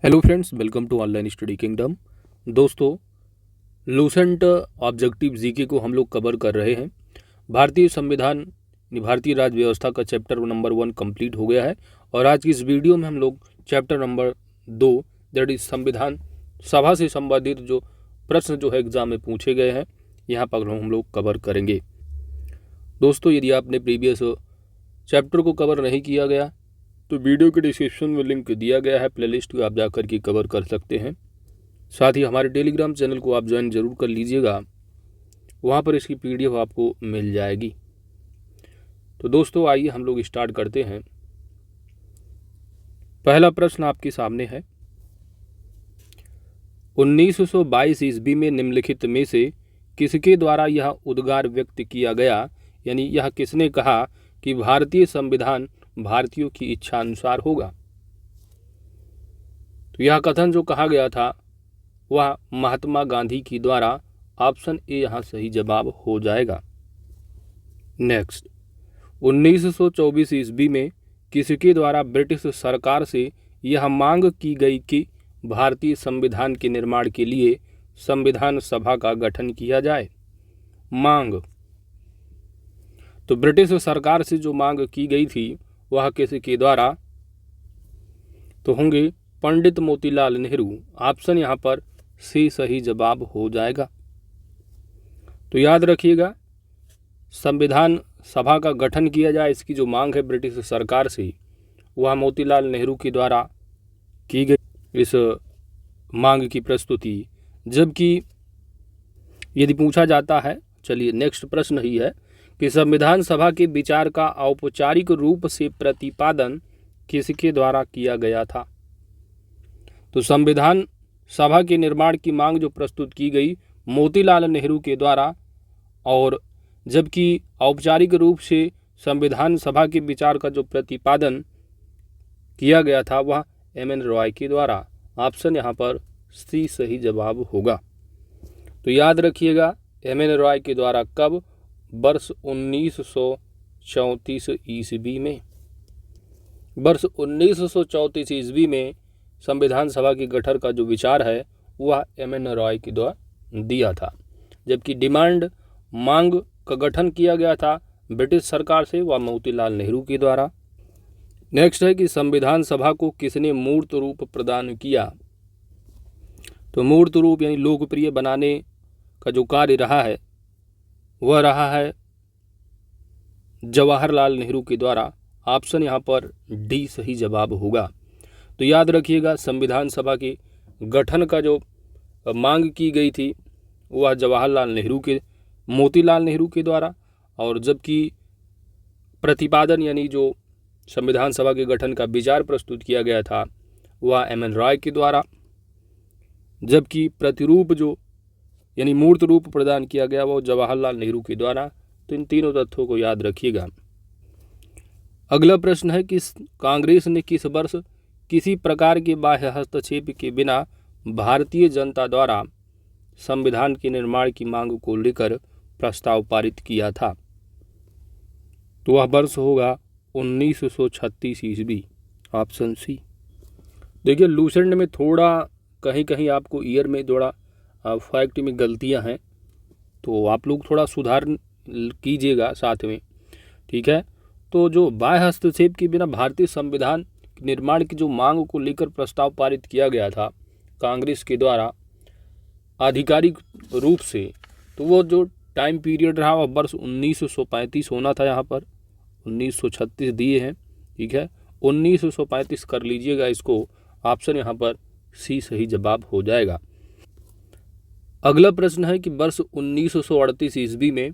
Hello friends, welcome to online study kingdom. दोस्तों, Lucent objective GK को हम लोग कवर कर रहे हैं। भारतीय संविधान भारतीय राज्य व्यवस्था का चैप्टर नंबर 1 कंप्लीट हो गया है और आज की इस वीडियो में हम लोग चैप्टर नंबर 2 दैट इज संविधान सभा से संबंधित जो प्रश्न जो है एग्जाम में पूछे गए हैं यहाँ पर हम लोग कवर करेंगे। दोस्तों, यदि आपने प्रीवियस चैप्टर को कवर नहीं किया गया तो वीडियो के डिस्क्रिप्शन में लिंक दिया गया है, प्लेलिस्ट को आप जाकर के कवर कर सकते हैं। साथ ही हमारे टेलीग्राम चैनल को आप ज्वाइन जरूर कर लीजिएगा, वहाँ पर इसकी पीडीएफ आपको मिल जाएगी। तो दोस्तों, आइए हम लोग स्टार्ट करते हैं। पहला प्रश्न आपके सामने है, 1922 ईस्वी में निम्नलिखित में से किसके द्वारा यह उद्गार व्यक्त किया गया, यानी यह किसने कहा कि भारतीय संविधान भारतीयों की इच्छा अनुसार होगा। तो यह कथन जो कहा गया था वह महात्मा गांधी की द्वारा, ऑप्शन ए यहां सही जवाब हो जाएगा। नेक्स्ट, 1924 ईस्वी में किसके द्वारा ब्रिटिश सरकार से यह मांग की गई कि भारतीय संविधान के निर्माण के लिए संविधान सभा का गठन किया जाए। मांग, तो ब्रिटिश सरकार से जो मांग की गई थी वह किसके द्वारा, तो होंगे पंडित मोतीलाल नेहरू। ऑप्शन यहाँ पर सी सही जवाब हो जाएगा। तो याद रखिएगा, संविधान सभा का गठन किया जाए इसकी जो मांग है ब्रिटिश सरकार से वह मोतीलाल नेहरू के द्वारा की गई इस मांग की प्रस्तुति। जबकि यदि पूछा जाता है, चलिए नेक्स्ट प्रश्न ही है कि संविधान सभा के विचार का औपचारिक रूप से प्रतिपादन किसके द्वारा किया गया था। तो संविधान सभा के निर्माण की मांग जो प्रस्तुत की गई मोतीलाल नेहरू के द्वारा, और जबकि औपचारिक रूप से संविधान सभा के विचार का जो प्रतिपादन किया गया था वह एम.एन. रॉय के द्वारा। ऑप्शन यहाँ पर सी सही जवाब होगा। तो याद रखिएगा, एम.एन. रॉय के द्वारा कब, वर्ष 1934 ईस्वी में। वर्ष 1934 ईस्वी में संविधान सभा के गठन का जो विचार है वह एम.एन. रॉय के द्वारा दिया था। जबकि डिमांड मांग का गठन किया गया था ब्रिटिश सरकार से, वह मोतीलाल नेहरू के द्वारा। नेक्स्ट है कि संविधान सभा को किसने मूर्त रूप प्रदान किया। तो मूर्त रूप यानी लोकप्रिय बनाने का जो कार्य रहा है वह रहा है जवाहरलाल नेहरू के द्वारा। ऑप्शन यहाँ पर डी सही जवाब होगा। तो याद रखिएगा, संविधान सभा के गठन का जो मांग की गई थी वह जवाहरलाल नेहरू के, मोतीलाल नेहरू के द्वारा, और जबकि प्रतिपादन यानी जो संविधान सभा के गठन का विचार प्रस्तुत किया गया था वह एम.एन. रॉय के द्वारा। जबकि प्रतिरूप जो यानी मूर्त रूप प्रदान किया गया वो जवाहरलाल नेहरू के द्वारा। तो इन तीनों तथ्यों को याद रखिएगा। अगला प्रश्न है कि कांग्रेस ने किस वर्ष किसी प्रकार के बाह्य हस्तक्षेप के बिना भारतीय जनता द्वारा संविधान के निर्माण की मांग को लेकर प्रस्ताव पारित किया था। तो वह वर्ष होगा 1936 ईस्वी। Option C. देखिए, लूसेंट में थोड़ा कहीं कहीं आपको ईयर में थोड़ा फैक्ट में गलतियां हैं, तो आप लोग थोड़ा सुधार कीजिएगा साथ में, ठीक है। तो जो बाह्य हस्तक्षेप के बिना भारतीय संविधान निर्माण की जो मांग को लेकर प्रस्ताव पारित किया गया था कांग्रेस के द्वारा आधिकारिक रूप से, तो वो जो टाइम पीरियड रहा वह वर्ष 1935 होना था। यहाँ पर 1936 दिए हैं, ठीक है, 1935 कर लीजिएगा इसको। ऑप्शन यहाँ पर सी सही जवाब हो जाएगा। अगला प्रश्न है कि वर्ष 1938 ईस्वी में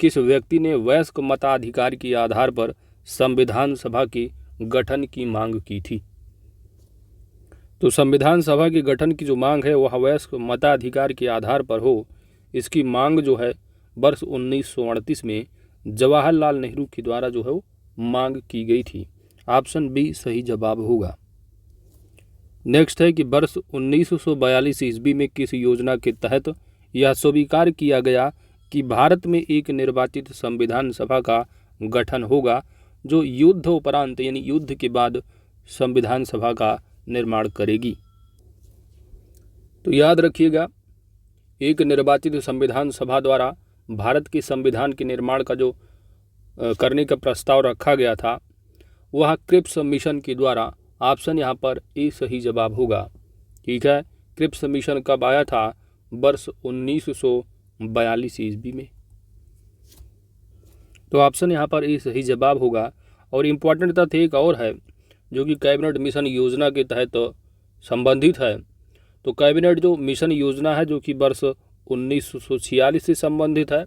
किस व्यक्ति ने वयस्क मताधिकार के आधार पर संविधान सभा के गठन की मांग की थी। तो संविधान सभा के गठन की जो मांग है वह वयस्क मताधिकार के आधार पर हो, इसकी मांग जो है वर्ष 1938 में जवाहरलाल नेहरू के द्वारा जो है वो मांग की गई थी। ऑप्शन बी सही जवाब होगा। नेक्स्ट है कि वर्ष 1942 ईस्वी में किस योजना के तहत यह स्वीकार किया गया कि भारत में एक निर्वाचित संविधान सभा का गठन होगा जो युद्ध उपरांत यानी युद्ध के बाद संविधान सभा का निर्माण करेगी। तो याद रखिएगा, एक निर्वाचित संविधान सभा द्वारा भारत के संविधान के निर्माण का जो करने का प्रस्ताव रखा गया था वह क्रिप्स मिशन के द्वारा। ऑप्शन यहाँ पर ए सही जवाब होगा। ठीक है, क्रिप्स मिशन कब आया था? वर्ष 1942 ईस्वी में। तो ऑप्शन यहाँ पर ए सही जवाब होगा। और इम्पॉर्टेंट तथ्य एक और है जो कि कैबिनेट मिशन योजना के तहत संबंधित है। तो कैबिनेट जो मिशन योजना है जो कि वर्ष 1946 से संबंधित है,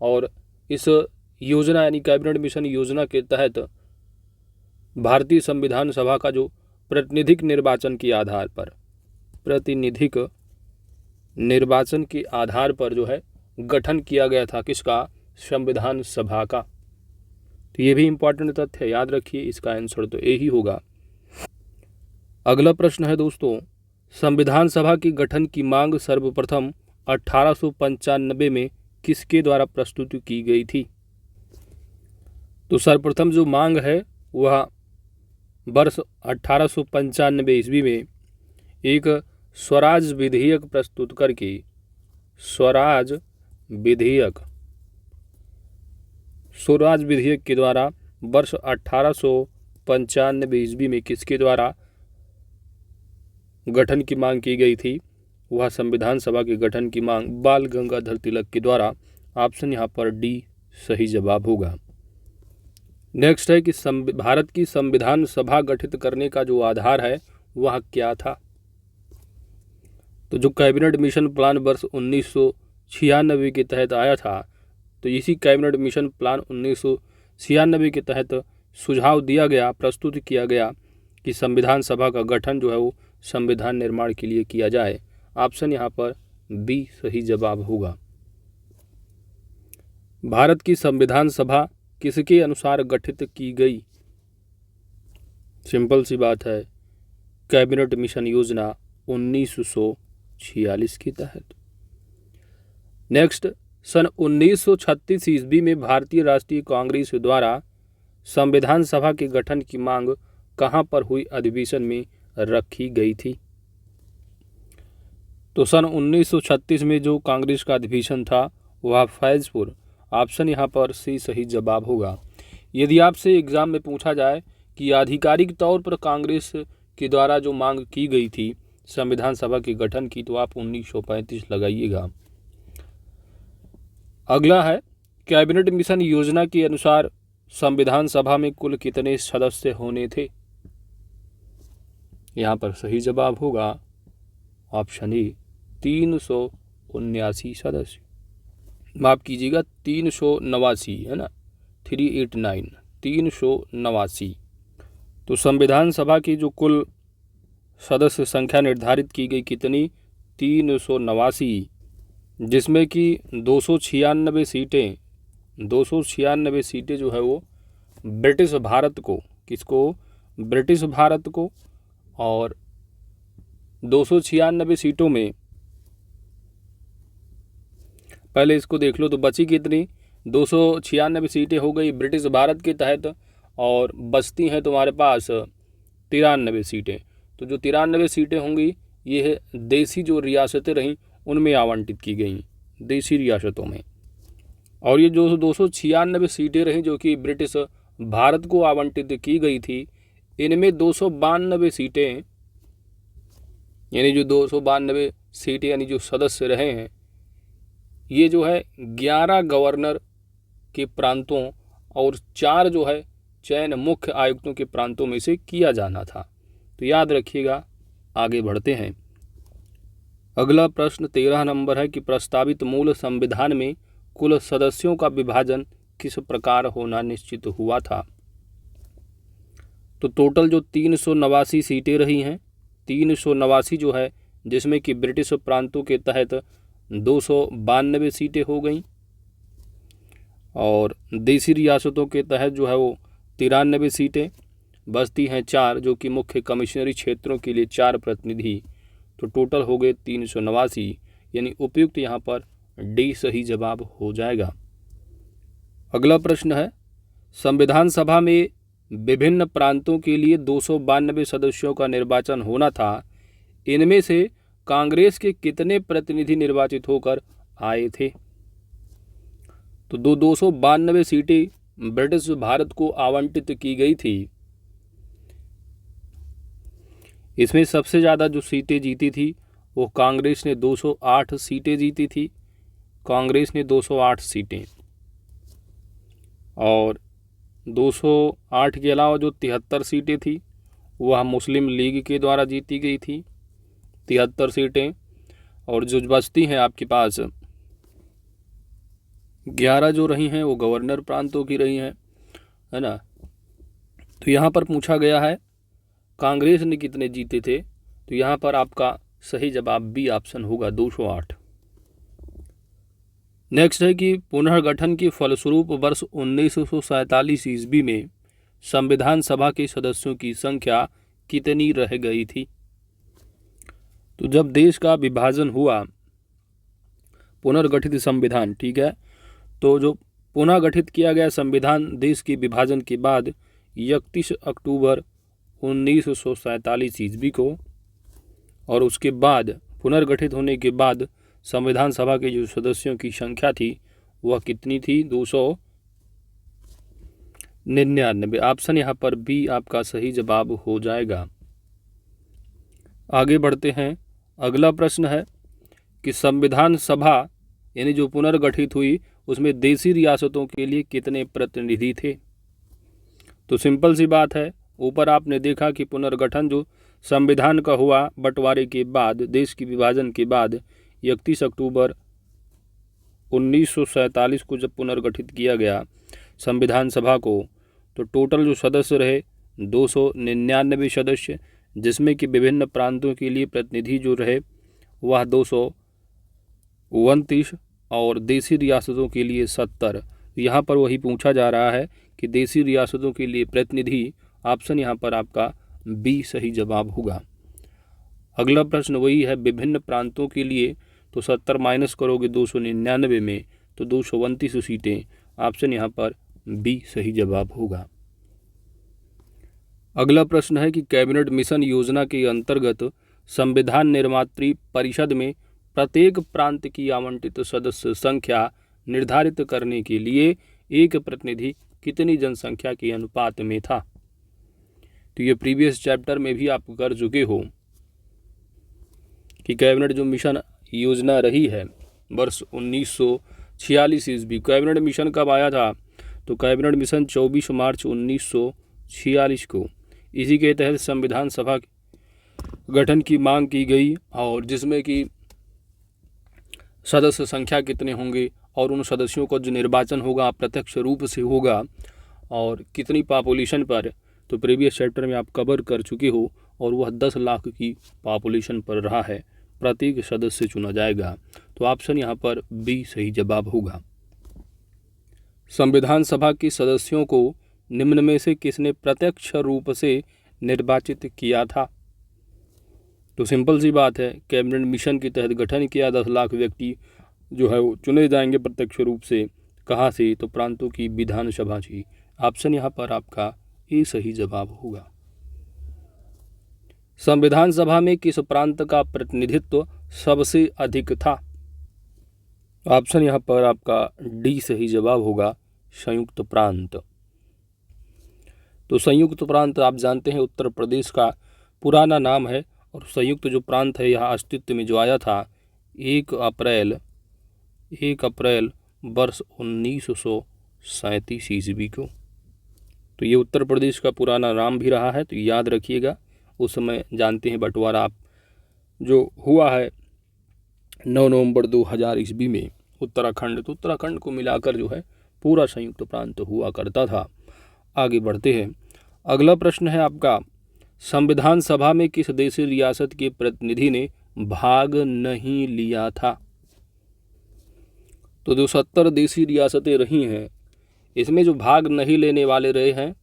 और इस योजना यानी कैबिनेट मिशन योजना के तहत भारतीय संविधान सभा का जो प्रतिनिधिक निर्वाचन के आधार पर जो है गठन किया गया था किसका? संविधान सभा का। तो ये भी इम्पोर्टेंट तथ्य याद रखिए, इसका आंसर तो ए ही होगा। अगला प्रश्न है दोस्तों, संविधान सभा के गठन की मांग सर्वप्रथम 1895 में किसके द्वारा प्रस्तुत की गई थी? तो सर्वप्रथम जो मांग है वह वर्ष 1895 ईस्वी में एक स्वराज विधेयक प्रस्तुत करके, स्वराज विधेयक के द्वारा वर्ष 1895 ईस्वी में किसके द्वारा गठन की मांग की गई थी? वह संविधान सभा के गठन की मांग बाल गंगाधर तिलक के द्वारा। ऑप्शन यहाँ पर डी सही जवाब होगा। नेक्स्ट है कि भारत की संविधान सभा गठित करने का जो आधार है वह क्या था? तो जो कैबिनेट मिशन प्लान वर्ष 1996 के तहत आया था, तो इसी कैबिनेट मिशन प्लान 1996 के तहत सुझाव दिया गया, प्रस्तुत किया गया कि संविधान सभा का गठन जो है वो संविधान निर्माण के लिए किया जाए। ऑप्शन यहाँ पर बी सही जवाब होगा। भारत की संविधान सभा किसके अनुसार गठित की गई? सिंपल सी बात है, कैबिनेट मिशन योजना 1946 के तहत। नेक्स्ट, सन 1936 ईस्वी में भारतीय राष्ट्रीय कांग्रेस द्वारा संविधान सभा के गठन की मांग कहां पर हुई अधिवेशन में रखी गई थी? तो सन 1936 में जो कांग्रेस का अधिवेशन था वह फैजपुर। ऑप्शन यहाँ पर सी सही जवाब होगा। यदि आपसे एग्जाम में पूछा जाए कि आधिकारिक तौर पर कांग्रेस के द्वारा जो मांग की गई थी संविधान सभा के गठन की, तो आप 1935 लगाइएगा। अगला है, कैबिनेट मिशन योजना के अनुसार संविधान सभा में कुल कितने सदस्य होने थे? यहाँ पर सही जवाब होगा ऑप्शन ए 379 सदस्य। माफ कीजिएगा 389 है ना, 389 389। तो संविधान सभा की जो कुल सदस्य संख्या निर्धारित की गई कितनी? 389, जिसमें कि 296 सीटें जो है वो ब्रिटिश भारत को, किसको? ब्रिटिश भारत को। और 296 सीटों में पहले इसको देख लो, तो बची कितनी? 296 सीटें हो गई ब्रिटिश भारत के तहत, और बचती हैं तुम्हारे पास 93 सीटें। तो जो 93 सीटें होंगी ये देसी जो रियासतें रहीं उनमें आवंटित की गई, देसी रियासतों में। और ये जो 296 सीटें रहीं जो कि ब्रिटिश भारत को आवंटित की गई थी, इनमें 292 सीटें, यानी जो 292 सीटें यानी जो सदस्य रहे हैं, ये जो है 11 गवर्नर के प्रांतों और 4 जो है चयन मुख्य आयुक्तों के प्रांतों में से किया जाना था। तो याद रखिएगा। आगे बढ़ते हैं। अगला प्रश्न 13 नंबर है कि प्रस्तावित मूल संविधान में कुल सदस्यों का विभाजन किस प्रकार होना निश्चित हुआ था? तो टोटल जो 389 सीटें रही हैं, 389 जो है, जिसमें कि ब्रिटिश प्रांतों के तहत 292 सीटें हो गई, और देसी रियासतों के तहत जो है वो 93 सीटें, बचती हैं 4 जो कि मुख्य कमिश्नरी क्षेत्रों के लिए 4 प्रतिनिधि। तो टोटल हो गए 389, यानी उपयुक्त यहाँ पर डी सही जवाब हो जाएगा। अगला प्रश्न है, संविधान सभा में विभिन्न प्रांतों के लिए 292 सदस्यों का निर्वाचन होना था, इनमें से कांग्रेस के कितने प्रतिनिधि निर्वाचित होकर आए थे? तो 292 सीटें ब्रिटिश भारत को आवंटित की गई थी। इसमें सबसे ज़्यादा जो सीटें जीती थी वो कांग्रेस ने 208 सीटें जीती थी। कांग्रेस ने 208 सीटें, और 208 के अलावा जो 73 सीटें थी वह मुस्लिम लीग के द्वारा जीती गई थी, 73 सीटें। और जो बचती हैं आपके पास 11 जो रही हैं वो गवर्नर प्रांतों की रही हैं, है ना। तो यहाँ पर पूछा गया है कांग्रेस ने कितने जीते थे, तो यहाँ पर आपका सही जवाब बी ऑप्शन होगा 208। नेक्स्ट है कि पुनर्गठन के फलस्वरूप वर्ष 1947 ईस्वी में संविधान सभा के सदस्यों की संख्या कितनी रह गई थी? तो जब देश का विभाजन हुआ, पुनर्गठित संविधान, ठीक है, तो जो पुनः गठित किया गया संविधान देश के विभाजन के बाद 31 अक्टूबर 1947 ईस्वी को, और उसके बाद पुनर्गठित होने के बाद संविधान सभा के जो सदस्यों की संख्या थी वह कितनी थी? 299। ऑप्शन यहाँ पर बी आपका सही जवाब हो जाएगा। आगे बढ़ते हैं। अगला प्रश्न है कि संविधान सभा यानी जो पुनर्गठित हुई उसमें देशी रियासतों के लिए कितने प्रतिनिधि थे? तो सिंपल सी बात है, ऊपर आपने देखा कि पुनर्गठन जो संविधान का हुआ बंटवारे के बाद, देश की विभाजन के बाद 31 अक्टूबर 1947 को जब पुनर्गठित किया गया संविधान सभा को, तो टोटल जो सदस्य रहे 299 सदस्य, जिसमें कि विभिन्न प्रांतों के लिए प्रतिनिधि जो रहे वह 229 और देशी रियासतों के लिए 70। यहाँ पर वही पूछा जा रहा है कि देशी रियासतों के लिए प्रतिनिधि, ऑप्शन यहाँ पर आपका बी सही जवाब होगा। अगला प्रश्न वही है विभिन्न प्रांतों के लिए, तो 70 माइनस करोगे 299 में तो 229 सीटें, ऑप्शन यहाँ पर बी सही जवाब होगा। अगला प्रश्न है कि कैबिनेट मिशन योजना के अंतर्गत संविधान निर्मात्री परिषद में प्रत्येक प्रांत की आवंटित सदस्य संख्या निर्धारित करने के लिए एक प्रतिनिधि कितनी जनसंख्या के अनुपात में था? तो ये प्रीवियस चैप्टर में भी आप कर चुके हो कि कैबिनेट जो मिशन योजना रही है वर्ष 1946 ईस्वी, कैबिनेट मिशन कब आया था? तो कैबिनेट मिशन 24 मार्च 1946 को। इसी के तहत संविधान सभा गठन की मांग की गई, और जिसमें कि सदस्य संख्या कितने होंगे और उन सदस्यों का जो निर्वाचन होगा प्रत्यक्ष रूप से होगा और कितनी पॉपुलेशन पर, तो प्रीवियस चैप्टर में आप कवर कर चुके हो, और वह 10 लाख की पॉपुलेशन पर रहा है, प्रत्येक सदस्य चुना जाएगा। तो ऑप्शन यहाँ पर बी सही जवाब होगा। संविधान सभा के सदस्यों को निम्न में से किसने प्रत्यक्ष रूप से निर्वाचित किया था? तो सिंपल सी बात है, कैबिनेट मिशन के तहत गठन किया 10 लाख व्यक्ति जो है वो चुने जाएंगे प्रत्यक्ष रूप से। कहाँ से? तो प्रांतों की विधानसभा से। ऑप्शन यहाँ पर आपका ए सही जवाब होगा। संविधान सभा में किस प्रांत का प्रतिनिधित्व सबसे अधिक था? ऑप्शन यहाँ पर आपका डी सही जवाब होगा, संयुक्त प्रांत। तो संयुक्त प्रांत आप जानते हैं उत्तर प्रदेश का पुराना नाम है, और संयुक्त जो प्रांत है यहाँ अस्तित्व में जो आया था 1 अप्रैल वर्ष 1937 ईस्वी को। तो ये उत्तर प्रदेश का पुराना नाम भी रहा है, तो याद रखिएगा। उस समय जानते हैं बंटवारा आप जो हुआ है 9 नवंबर 2000 ईस्वी में उत्तराखंड, तो उत्तराखंड को मिलाकर जो है पूरा संयुक्त प्रांत हुआ करता था। आगे बढ़ते हैं। अगला प्रश्न है आपका, संविधान सभा में किस देशी रियासत के प्रतिनिधि ने भाग नहीं लिया था? तो जो 70 देशी रियासतें रही हैं इसमें जो भाग नहीं लेने वाले रहे हैं,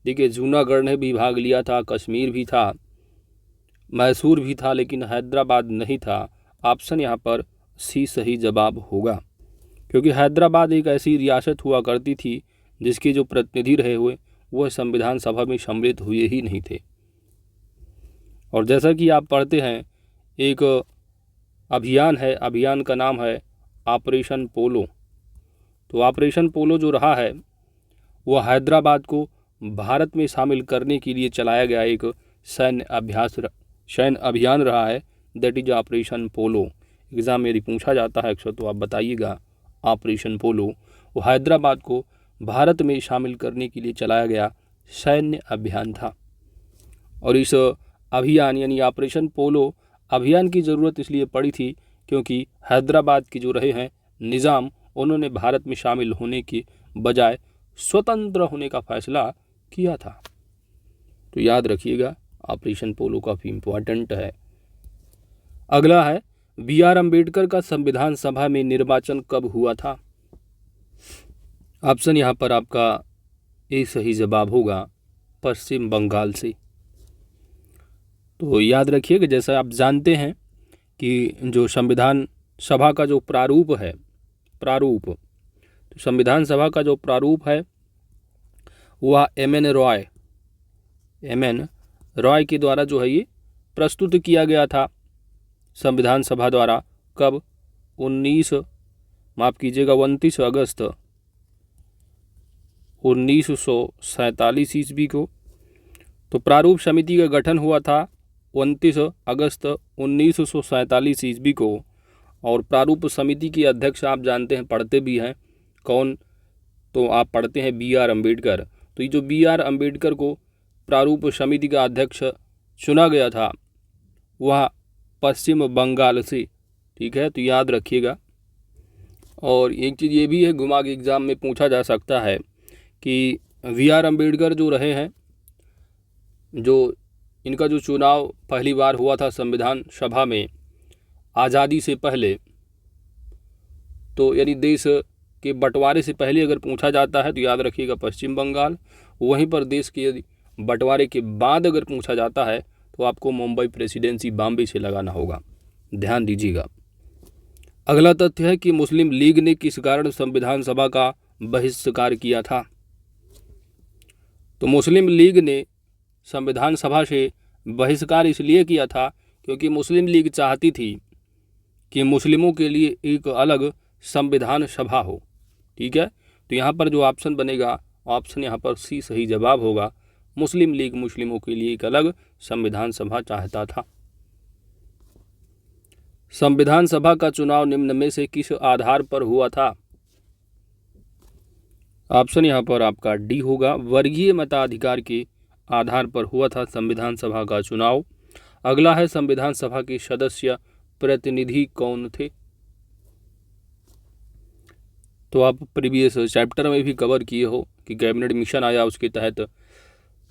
देखिए जूनागढ़ ने भी भाग लिया था, कश्मीर भी था, मैसूर भी था, लेकिन हैदराबाद नहीं था। ऑप्शन यहाँ पर सी सही जवाब होगा, क्योंकि हैदराबाद एक ऐसी रियासत हुआ करती थी जिसके जो प्रतिनिधि रहे हुए वह संविधान सभा में सम्मिलित हुए ही नहीं थे। और जैसा कि आप पढ़ते हैं, एक अभियान है, अभियान का नाम है ऑपरेशन पोलो। तो ऑपरेशन पोलो जो रहा है वह हैदराबाद को भारत में शामिल करने के लिए चलाया गया एक सैन्य अभियान रहा है, that is operation polo. Exam में यदि पूछा जाता है अक्सर तो आप बताइएगा ऑपरेशन पोलो वो हैदराबाद को भारत में शामिल करने के लिए चलाया गया सैन्य अभियान था। और इस अभियान यानी ऑपरेशन पोलो अभियान की ज़रूरत इसलिए पड़ी थी क्योंकि हैदराबाद के जो रहे हैं निज़ाम, उन्होंने भारत में शामिल होने के बजाय स्वतंत्र होने का फैसला किया था। तो याद रखिएगा ऑपरेशन पोलो काफ़ी इम्पोर्टेंट है। अगला है BR अम्बेडकर का संविधान सभा में निर्वाचन कब हुआ था? ऑप्शन यहाँ पर आपका ए सही जवाब होगा पश्चिम बंगाल से। तो याद रखिए कि जैसा आप जानते हैं कि जो संविधान सभा का जो प्रारूप है, तो संविधान सभा का जो प्रारूप है वह MN रॉय के द्वारा जो है ये प्रस्तुत किया गया था संविधान सभा द्वारा। कब? 29 अगस्त 1947 ईस्वी को। तो प्रारूप समिति का गठन हुआ था 29 अगस्त 1947 ईस्वी को। और प्रारूप समिति के अध्यक्ष आप जानते हैं, पढ़ते भी हैं कौन? तो आप पढ़ते हैं BR अम्बेडकर। तो ये जो BR अम्बेडकर को प्रारूप समिति का अध्यक्ष चुना गया था वह पश्चिम बंगाल से। ठीक है, तो याद रखिएगा। और एक चीज़ ये भी है, घुमा के एग्ज़ाम में पूछा जा सकता है कि BR अम्बेडकर जो रहे हैं, जो इनका जो चुनाव पहली बार हुआ था संविधान सभा में आज़ादी से पहले, तो यानी देश के बंटवारे से पहले अगर पूछा जाता है तो याद रखिएगा पश्चिम बंगाल। वहीं पर देश के यदि बंटवारे के बाद अगर पूछा जाता है तो आपको मुंबई प्रेसिडेंसी बॉम्बे से लगाना होगा, ध्यान दीजिएगा। अगला तथ्य है कि मुस्लिम लीग ने किस कारण संविधान सभा का बहिष्कार किया था? तो मुस्लिम लीग ने संविधान सभा से बहिष्कार इसलिए किया था क्योंकि मुस्लिम लीग चाहती थी कि मुस्लिमों के लिए एक अलग संविधान सभा हो। ठीक है, तो यहाँ पर जो ऑप्शन बनेगा, ऑप्शन यहाँ पर सी सही जवाब होगा। मुस्लिम लीग मुस्लिमों के लिए एक अलग संविधान सभा चाहता था। संविधान सभा का चुनाव निम्न में से किस आधार पर हुआ था? ऑप्शन यहाँ पर आपका डी होगा, वर्गीय मताधिकार के आधार पर हुआ था संविधान सभा का चुनाव। अगला है संविधान सभा के सदस्य प्रतिनिधि कौन थे? तो आप प्रीवियस चैप्टर में भी कवर किए हो कि कैबिनेट मिशन आया, उसके तहत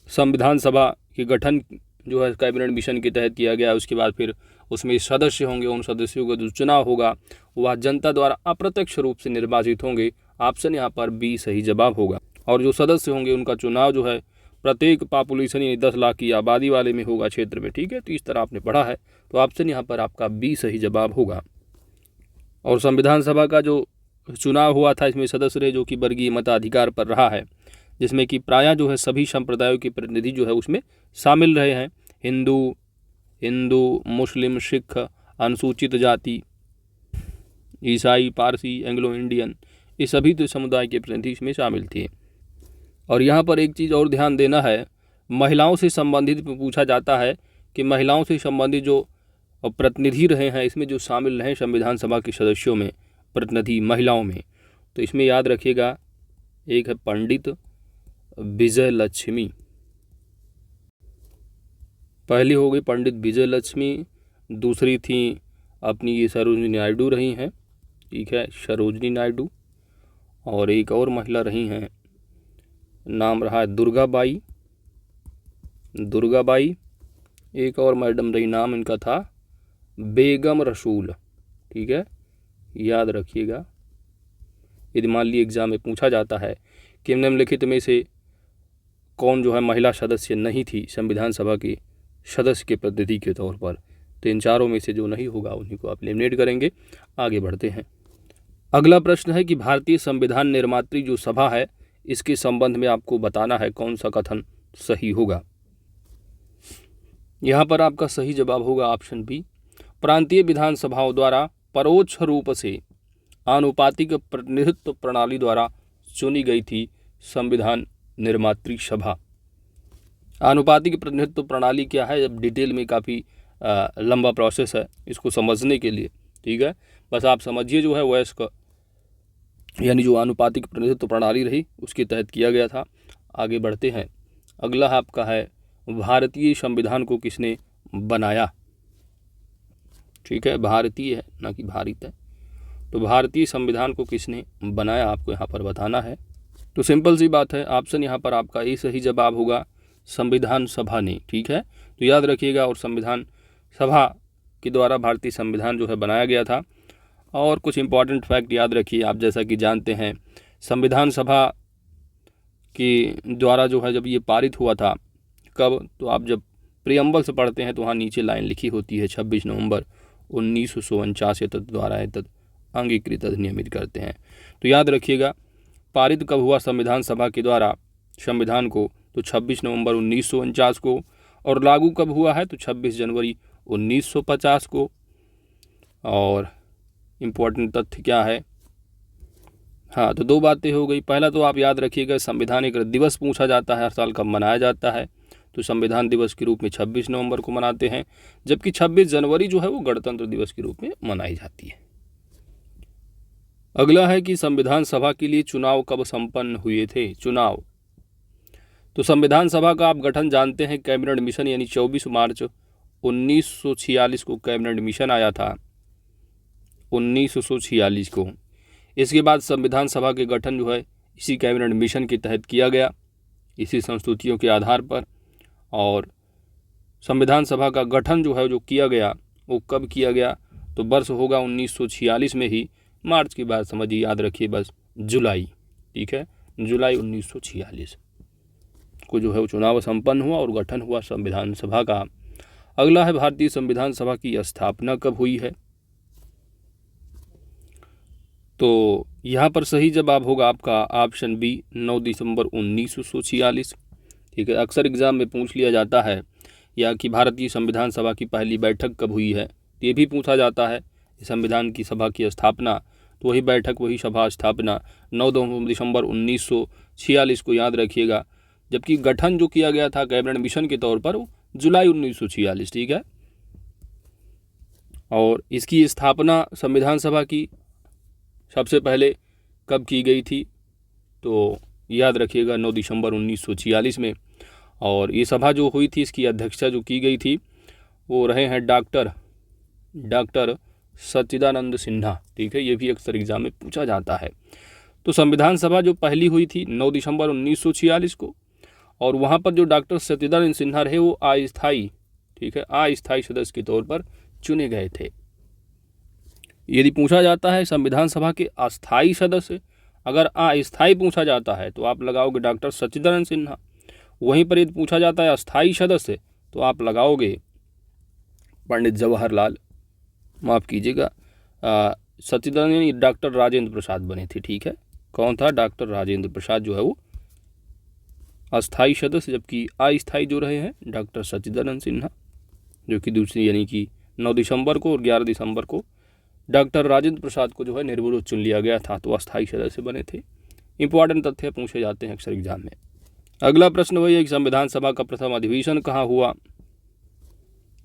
संविधान सभा के गठन जो है कैबिनेट मिशन के तहत किया गया। उसके बाद फिर उसमें सदस्य होंगे, उन सदस्यों का जो चुनाव होगा वह जनता द्वारा अप्रत्यक्ष रूप से निर्वाचित होंगे। ऑप्शन यहाँ पर बी सही जवाब होगा। और जो सदस्य होंगे उनका चुनाव जो है प्रत्येक पॉपुलेशन यानी 10 लाख की आबादी वाले में होगा क्षेत्र में। ठीक है, तो इस तरह आपने पढ़ा है, तो ऑप्शन यहाँ पर आपका बी सही जवाब होगा। और संविधान सभा का जो चुनाव हुआ था इसमें सदस्य रहे जो कि वर्गीय मताधिकार पर रहा है, जिसमें कि प्रायः जो है सभी संप्रदायों के प्रतिनिधि जो है उसमें शामिल रहे हैं। हिंदू, मुस्लिम, सिख, अनुसूचित जाति, ईसाई, पारसी, एंग्लो इंडियन, ये सभी तो समुदाय के प्रतिनिधि इसमें शामिल थे। और यहाँ पर एक चीज़ और ध्यान देना है, महिलाओं से संबंधित पूछा जाता है कि महिलाओं से संबंधित जो प्रतिनिधि रहे हैं इसमें जो शामिल रहे संविधान सभा के सदस्यों में प्रतिनिधि महिलाओं में, तो इसमें याद रखिएगा एक है पंडित विजय लक्ष्मी, पहली हो गई पंडित विजय लक्ष्मी, दूसरी थी अपनी ये सरोजिनी नायडू रही हैं। ठीक है, सरोजिनी नायडू। और एक और महिला रही हैं, नाम रहा है दुर्गाबाई। एक और मैडम रही, नाम इनका था बेगम रसूल। ठीक है, याद रखिएगा। यदि मान लीजिए एग्जाम में पूछा जाता है कि निम्नलिखित में से कौन जो है महिला सदस्य नहीं थी संविधान सभा के सदस्य के प्रतिनिधि के तौर पर, तो इन चारों में से जो नहीं होगा उन्हीं को आप एलिमिनेट करेंगे। आगे बढ़ते हैं। अगला प्रश्न है कि भारतीय संविधान निर्मात्री जो सभा है इसके संबंध में आपको बताना है कौन सा कथन सही होगा। यहाँ पर आपका सही जवाब होगा ऑप्शन बी, प्रांतीय विधानसभाओं द्वारा परोक्ष रूप से आनुपातिक प्रतिनिधित्व प्रणाली द्वारा चुनी गई थी संविधान निर्मात्री सभा। आनुपातिक प्रतिनिधित्व प्रणाली क्या है, जब डिटेल में काफ़ी लंबा प्रोसेस है इसको समझने के लिए, ठीक है। बस आप समझिए जो है वयस्क यानी जो आनुपातिक प्रतिनिधित्व प्रणाली रही उसके तहत किया गया था। आगे बढ़ते हैं। अगला आपका है भारतीय संविधान को किसने बनाया, ठीक है। भारतीय है ना कि भारित है, तो भारतीय संविधान को किसने बनाया आपको यहाँ पर बताना है। तो सिंपल सी बात है, ऑप्शन यहाँ पर आपका ए सही जवाब होगा, संविधान सभा ने, ठीक है। तो याद रखिएगा, और संविधान सभा के द्वारा भारतीय संविधान जो है बनाया गया था। और कुछ इंपॉर्टेंट फैक्ट याद रखिए, आप जैसा कि जानते हैं संविधान सभा के द्वारा जो है जब ये पारित हुआ था, कब, तो आप जब प्रियम्बल से पढ़ते हैं तो वहाँ नीचे लाइन लिखी होती है 26 नवंबर 1949 द्वारा एतद अंगीकृत अधिनियमित करते हैं। तो याद रखिएगा पारित कब हुआ संविधान सभा के द्वारा संविधान को, तो 26 नवंबर 1949 को, और लागू कब हुआ है, तो 26 जनवरी 1950 को। और इम्पोर्टेंट तथ्य क्या है, हाँ, तो दो बातें हो गई। पहला तो आप याद रखिएगा संविधान एक दिवस पूछा जाता है हर साल कब मनाया जाता है, तो संविधान दिवस के रूप में 26 नवंबर को मनाते हैं, जबकि 26 जनवरी जो है वो गणतंत्र दिवस के रूप में मनाई जाती है। अगला है कि संविधान सभा के लिए चुनाव कब संपन्न हुए थे, चुनाव। तो संविधान सभा का आप गठन जानते हैं, कैबिनेट मिशन, यानी 24 मार्च 1946 को कैबिनेट मिशन आया था, 1946 को। इसके बाद संविधान सभा के गठन जो है इसी कैबिनेट मिशन के तहत किया गया, इसी संस्तुतियों के आधार पर। और संविधान सभा का गठन जो है जो किया गया वो कब किया गया, तो वर्ष होगा 1946 में ही, मार्च की बात समझिए, याद रखिए बस जुलाई, ठीक है, जुलाई 1946 को जो है वो चुनाव संपन्न हुआ और गठन हुआ संविधान सभा का। अगला है भारतीय संविधान सभा की स्थापना कब हुई है, तो यहाँ पर सही जवाब होगा आपका ऑप्शन बी, 9 दिसंबर 1946, ठीक है। अक्सर एग्जाम में पूछ लिया जाता है या कि भारतीय संविधान सभा की पहली बैठक कब हुई है, ये भी पूछा जाता है। संविधान की सभा की स्थापना, तो वही बैठक वही सभा स्थापना 9 दिसंबर 1946 को याद रखिएगा, जबकि गठन जो किया गया था कैबिनेट मिशन के तौर पर वो जुलाई 1946, ठीक है। और इसकी स्थापना संविधान सभा की सबसे पहले कब की गई थी, तो याद रखिएगा 9 दिसंबर 1946 में। और ये सभा जो हुई थी इसकी अध्यक्षता जो की गई थी वो रहे हैं डॉक्टर सच्चिदानंद सिन्हा, ठीक है। ये भी अक्सर एग्जाम में पूछा जाता है। तो संविधान सभा जो पहली हुई थी 9 दिसंबर 1946 को, और वहाँ पर जो डॉक्टर सच्चिदानंद सिन्हा रहे वो अस्थायी, ठीक है, अस्थायी सदस्य के तौर पर चुने गए थे। यदि पूछा जाता है संविधान सभा के अस्थायी सदस्य, अगर अस्थायी पूछा जाता है तो आप लगाओगे डॉक्टर सच्चिदानंद सिन्हा, वहीं पर यदि पूछा जाता है अस्थायी सदस्य तो आप लगाओगे पंडित जवाहरलाल, माफ़ कीजिएगा, सच्चिदानंद डॉक्टर राजेंद्र प्रसाद बने थे, ठीक है। कौन था, डॉक्टर राजेंद्र प्रसाद जो है वो अस्थायी सदस्य, जबकि अस्थायी जो रहे हैं डॉक्टर सच्चिदानंद सिन्हा, जो कि दूसरी यानी कि 9 दिसंबर को और 11 दिसंबर को डॉक्टर राजेंद्र प्रसाद को जो है निर्विरोध चुन लिया गया था, तो अस्थायी सदस्य बने थे। इंपॉर्टेंट तथ्य पूछे जाते हैं अक्सर एग्जाम में। अगला प्रश्न वही है कि संविधान सभा का प्रथम अधिवेशन कहाँ हुआ,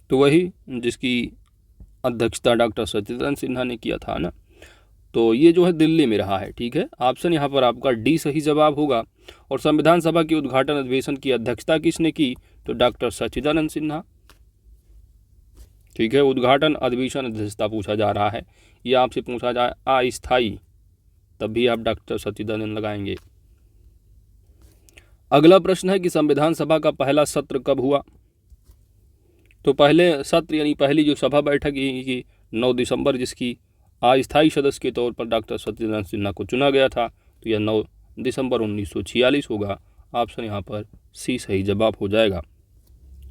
तो वही जिसकी अध्यक्षता डॉक्टर सच्चिदानंद सिन्हा ने किया था ना, तो ये जो है दिल्ली में रहा है, ठीक है। ऑप्शन यहाँ पर आपका डी सही जवाब होगा। और संविधान सभा के उद्घाटन अधिवेशन की अध्यक्षता किसने की, तो डॉक्टर सच्चिदानंद सिन्हा, ठीक है। उद्घाटन अधिवेशन अध्यक्षता पूछा जा रहा है, ये आपसे पूछा जाए अस्थायी, तब भी आप डॉक्टर सच्चिदानंद लगाएंगे। अगला प्रश्न है कि संविधान सभा का पहला सत्र कब हुआ, तो पहले सत्र यानी पहली जो सभा बैठक की 9 दिसंबर, जिसकी अस्थायी सदस्य के तौर पर डॉक्टर सच्चिदानंद सिन्हा को चुना गया था, तो यह 9 दिसंबर 1946 होगा। ऑप्शन यहाँ पर सी सही जवाब हो जाएगा।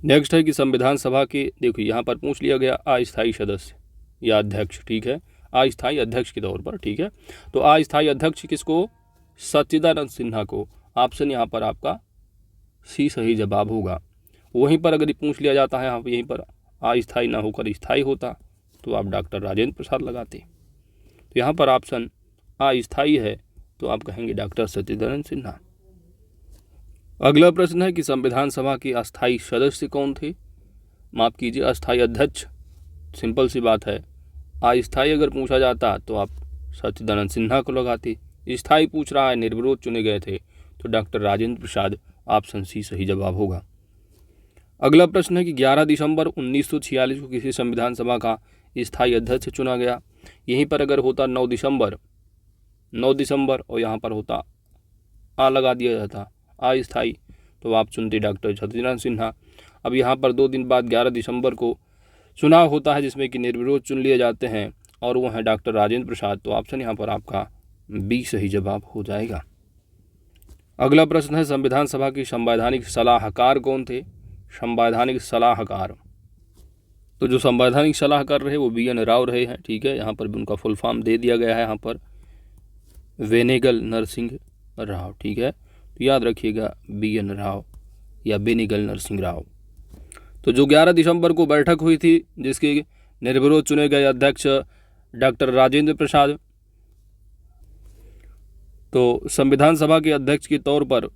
नेक्स्ट है कि संविधान सभा के, देखिए यहाँ पर पूछ लिया गया अस्थायी सदस्य या अध्यक्ष, ठीक है, अस्थायी अध्यक्ष के तौर पर, ठीक है। तो अस्थायी अध्यक्ष किसको, सच्चिदानंद सिन्हा को ऑप्शन यहाँ पर आपका सी सही जवाब होगा। वहीं पर अगर पूछ लिया जाता है यहाँ पर, यहीं पर अस्थाई ना होकर स्थाई होता तो आप डॉक्टर राजेंद्र प्रसाद लगाते। तो यहाँ पर ऑप्शन अस्थाई है तो आप कहेंगे डॉक्टर सच्चिदानंद सिन्हा। अगला प्रश्न है कि संविधान सभा के अस्थाई सदस्य कौन थे। माफ कीजिए, अस्थाई अध्यक्ष। सिंपल सी बात है, अस्थाई अगर पूछा जाता तो आप सच्चिदानंद सिन्हा को लगाते। स्थाई पूछ रहा है, निर्विरोध चुने गए थे तो doctor Rajendra Prasad, option C सही जवाब होगा। अगला प्रश्न है कि 11 दिसंबर 1946 को किसी संविधान सभा का स्थायी अध्यक्ष चुना गया। यहीं पर अगर होता 9 दिसंबर और यहाँ पर होता आ लगा दिया जाता अस्थाई, तो आप चुनते डॉक्टर सच्चिदानंद सिन्हा। अब यहाँ पर 2 दिन बाद 11 दिसंबर को चुनाव होता है जिसमें कि निर्विरोध चुन लिए जाते हैं और वो हैं डॉक्टर राजेंद्र प्रसाद। तो ऑप्शन यहाँ पर आपका बी सही जवाब हो जाएगा। अगला प्रश्न है संविधान सभा के संवैधानिक सलाहकार कौन थे। संवैधानिक सलाहकार, तो जो संवैधानिक सलाहकार रहे वो BN राव रहे हैं। ठीक है, यहाँ पर भी उनका फुल फॉर्म दे दिया गया है, यहाँ पर वेनेगल नरसिंह राव। ठीक है, तो याद रखिएगा BN राव या बेनेगल नरसिंह राव। तो जो 11 दिसंबर को बैठक हुई थी जिसके निर्विरोध चुने गए अध्यक्ष डॉक्टर राजेंद्र प्रसाद, तो संविधान सभा के अध्यक्ष के तौर पर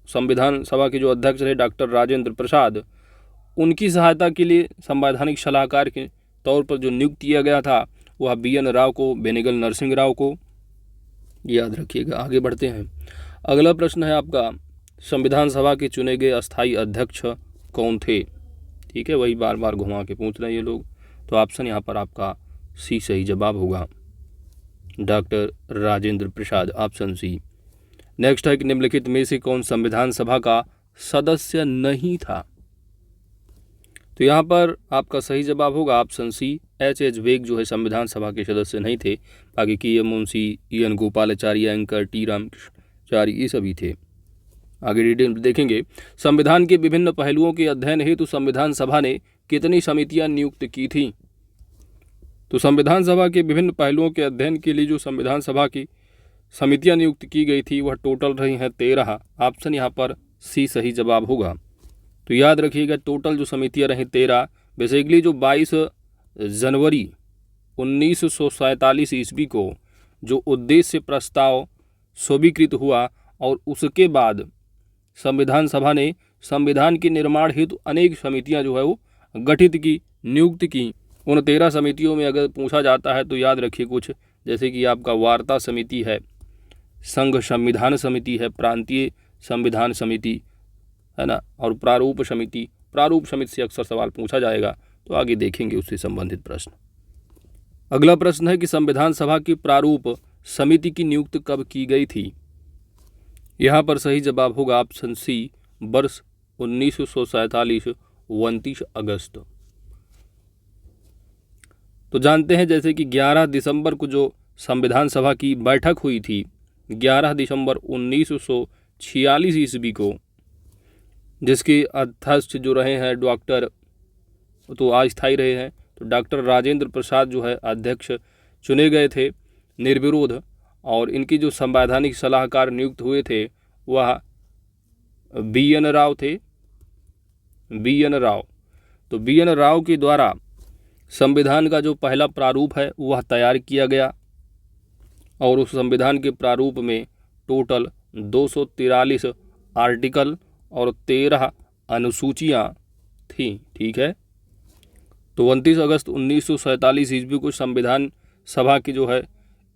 संविधान सभा के जो अध्यक्ष रहे डॉक्टर राजेंद्र प्रसाद, उनकी सहायता के लिए संवैधानिक सलाहकार के तौर पर जो नियुक्त किया गया था वह BN राव को, बेनेगल नरसिंह राव को, याद रखिएगा। आगे बढ़ते हैं। अगला प्रश्न है आपका संविधान सभा के चुने गए अस्थाई अध्यक्ष कौन थे। ठीक है, वही बार बार घुमा के पूछ रहे हैं ये लोग। तो ऑप्शन यहाँ पर आपका सी सही जवाब होगा, doctor Rajendra Prasad, option C. Next है कि निम्नलिखित में से कौन संविधान सभा का सदस्य नहीं था। तो यहाँ पर आपका सही जवाब होगा ऑप्शन सी, H वेग जो है संविधान सभा के सदस्य नहीं थे। बाकी KM Munshi, EN Gopalacharya, anchor T Ramachari, ये सभी थे। आगे डिटेल में देखेंगे। संविधान के विभिन्न पहलुओं के अध्ययन हेतु संविधान सभा ने कितनी समितियां नियुक्त की थी। तो संविधान सभा के विभिन्न पहलुओं के अध्ययन के लिए जो संविधान सभा की समितियां नियुक्त की गई थी वह टोटल रही हैं 13। ऑप्शन यहाँ पर सी सही जवाब होगा। तो याद रखिएगा टोटल जो समितियां रहीं 13। बेसिकली जो 22 जनवरी 1947 ईस्वी को जो उद्देश्य प्रस्ताव स्वीकृत हुआ और उसके बाद संविधान सभा ने संविधान के निर्माण हेतु अनेक समितियां जो है वो गठित की, नियुक्त की। उन 13 समितियों में अगर पूछा जाता है तो याद रखिए कुछ, जैसे कि आपका वार्ता समिति है, संघ संविधान समिति है, प्रांतीय संविधान समिति है ना, और प्रारूप समिति। प्रारूप समिति से अक्सर सवाल पूछा जाएगा, तो आगे देखेंगे उससे संबंधित प्रश्न। अगला प्रश्न है कि संविधान सभा की प्रारूप समिति की नियुक्ति कब की गई थी। यहाँ पर सही जवाब होगा ऑप्शन सी, वर्ष 1947 29 अगस्त। तो जानते हैं जैसे कि 11 दिसंबर को जो संविधान सभा की बैठक हुई थी, 11 दिसंबर 1946 ईस्वी को, जिसके अध्यक्ष जो रहे हैं डॉक्टर, तो अस्थायी रहे हैं, तो डॉक्टर राजेंद्र प्रसाद जो है अध्यक्ष चुने गए थे निर्विरोध। और इनकी जो संवैधानिक सलाहकार नियुक्त हुए थे वह BN राव थे, BN राव। तो BN राव के द्वारा संविधान का जो पहला प्रारूप है वह तैयार किया गया और उस संविधान के प्रारूप में टोटल 243 आर्टिकल और 13 अनुसूचियाँ थीं। ठीक है, तो 29 अगस्त 1947 ईस्वी को संविधान सभा की जो है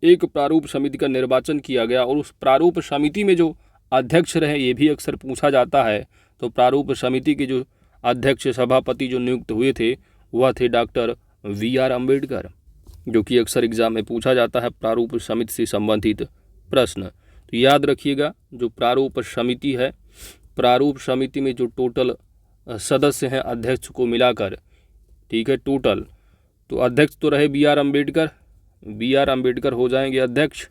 एक प्रारूप समिति का निर्वाचन किया गया और उस प्रारूप समिति में जो अध्यक्ष रहे, ये भी अक्सर पूछा जाता है। तो प्रारूप समिति के जो अध्यक्ष सभापति जो नियुक्त हुए थे वह थे डॉक्टर VR अम्बेडकर, जो कि अक्सर एग्जाम में पूछा जाता है प्रारूप समिति से संबंधित प्रश्न। तो याद रखिएगा जो प्रारूप समिति है, प्रारूप समिति में जो टोटल सदस्य हैं अध्यक्ष को मिलाकर, ठीक है, टोटल, तो अध्यक्ष तो रहे BR अम्बेडकर हो जाएंगे अध्यक्ष।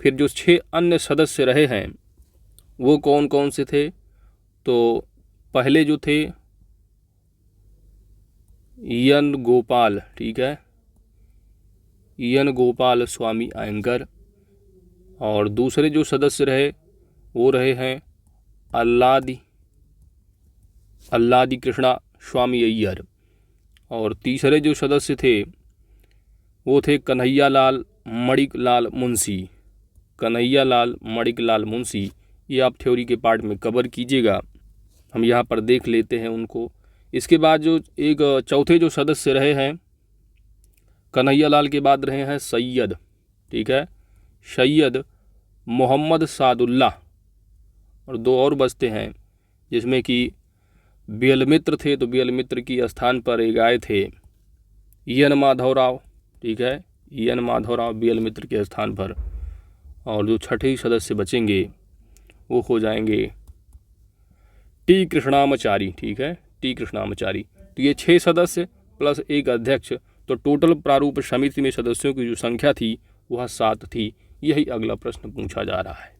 फिर जो 6 अन्य सदस्य रहे हैं वो कौन कौन से थे। तो पहले जो थे EN गोपाल, ठीक है, EN गोपाल स्वामी अयंगर। और दूसरे जो सदस्य रहे वो रहे हैं अल्लादी कृष्णा स्वामी अय्यर। और तीसरे जो सदस्य थे वो थे कन्हैयालाल मणिकलाल मुंशी। कन्हैयालाल मणिकलाल मुंशी, ये आप थ्योरी के पार्ट में कवर कीजिएगा। हम यहाँ पर देख लेते हैं उनको। इसके बाद जो एक चौथे जो सदस्य रहे हैं कन्हैयालाल के बाद रहे हैं सैयद, ठीक है, सैयद मोहम्मद सादुल्लाह। और दो और बचते हैं जिसमें कि बेलमित्र थे, तो बेलमित्र की स्थान पर एक आए थे EN माधवराव, ठीक है, EN माधवराव बेलमित्र के स्थान पर। और जो छठे सदस्य बचेंगे वो हो जाएंगे T कृष्णामाचारी, ठीक है, T कृष्णामाचारी। तो ये 6 सदस्य प्लस एक अध्यक्ष, तो टोटल प्रारूप समिति में सदस्यों की जो संख्या थी वह 7 थी। यही अगला प्रश्न पूछा जा रहा है।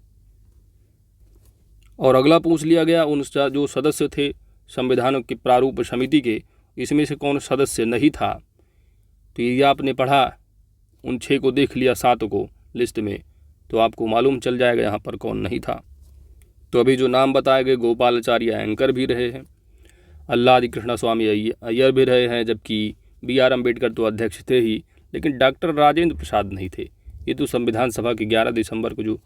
और अगला पूछ लिया गया उन जो सदस्य थे संविधान के प्रारूप समिति के, इसमें से कौन सदस्य नहीं था। तो ये आपने पढ़ा, उन 6 को देख लिया, 7 को लिस्ट में, तो आपको मालूम चल जाएगा यहाँ पर कौन नहीं था। तो अभी जो नाम बताए गए, गोपालाचार्य एंकर भी रहे हैं, अल्लादी कृष्णा स्वामी अय्यर भी रहे हैं, जबकि BR अम्बेडकर तो अध्यक्ष थे ही, लेकिन डॉक्टर राजेंद्र प्रसाद नहीं थे। ये तो संविधान सभा के 11 दिसंबर को जो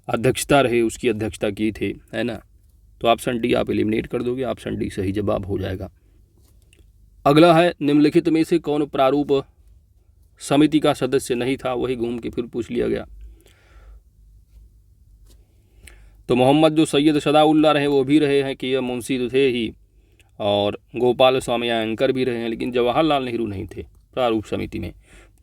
अध्यक्षता रहे उसकी अध्यक्षता की थे, है ना। तो ऑप्शन डी आप एलिमिनेट कर दोगे, ऑप्शन डी सही जवाब हो जाएगा। अगला है निम्नलिखित में से कौन प्रारूप समिति का सदस्य नहीं था। वही घूम के फिर पूछ लिया गया। तो मोहम्मद जो सैयद सदाउल्लाह रहे वो भी रहे हैं कि यह मुंशी तो थे ही, और गोपाल स्वामी एंकर भी रहे हैं, लेकिन जवाहरलाल नेहरू नहीं थे प्रारूप समिति में।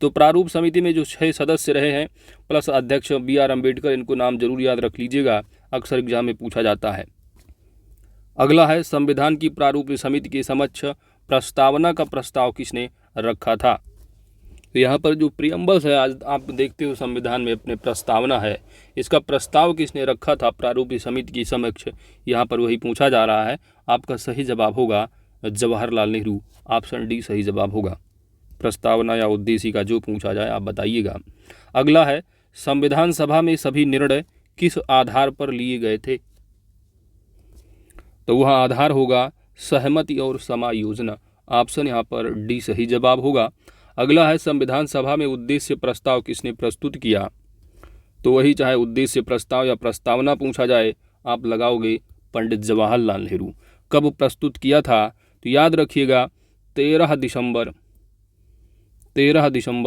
तो प्रारूप समिति में जो 6 सदस्य रहे हैं प्लस अध्यक्ष BR अम्बेडकर, इनको नाम जरूर याद रख लीजिएगा, अक्सर एग्जाम में पूछा जाता है। अगला है संविधान की प्रारूप समिति के समक्ष प्रस्तावना का प्रस्ताव किसने रखा था। तो यहाँ पर जो प्रियम्बल्स है, आज आप देखते हो संविधान में अपने प्रस्तावना है, इसका प्रस्ताव किसने रखा था प्रारूप समिति की समक्ष, यहाँ पर वही पूछा जा रहा है। आपका सही जवाब होगा जवाहरलाल नेहरू, ऑप्शन डी सही जवाब होगा। प्रस्तावना या उद्देशिका जो पूछा जाए आप बताइएगा। अगला है संविधान सभा में सभी निर्णय किस आधार पर लिए गए थे। तो वह आधार होगा सहमति और समायोजना, ऑप्शन यहाँ पर डी सही जवाब होगा। अगला है संविधान सभा में उद्देश्य प्रस्ताव किसने प्रस्तुत किया। तो वही चाहे उद्देश्य प्रस्ताव या प्रस्तावना पूछा जाए आप लगाओगे पंडित जवाहरलाल नेहरू। कब प्रस्तुत किया था, तो याद रखिएगा 13 दिसंबर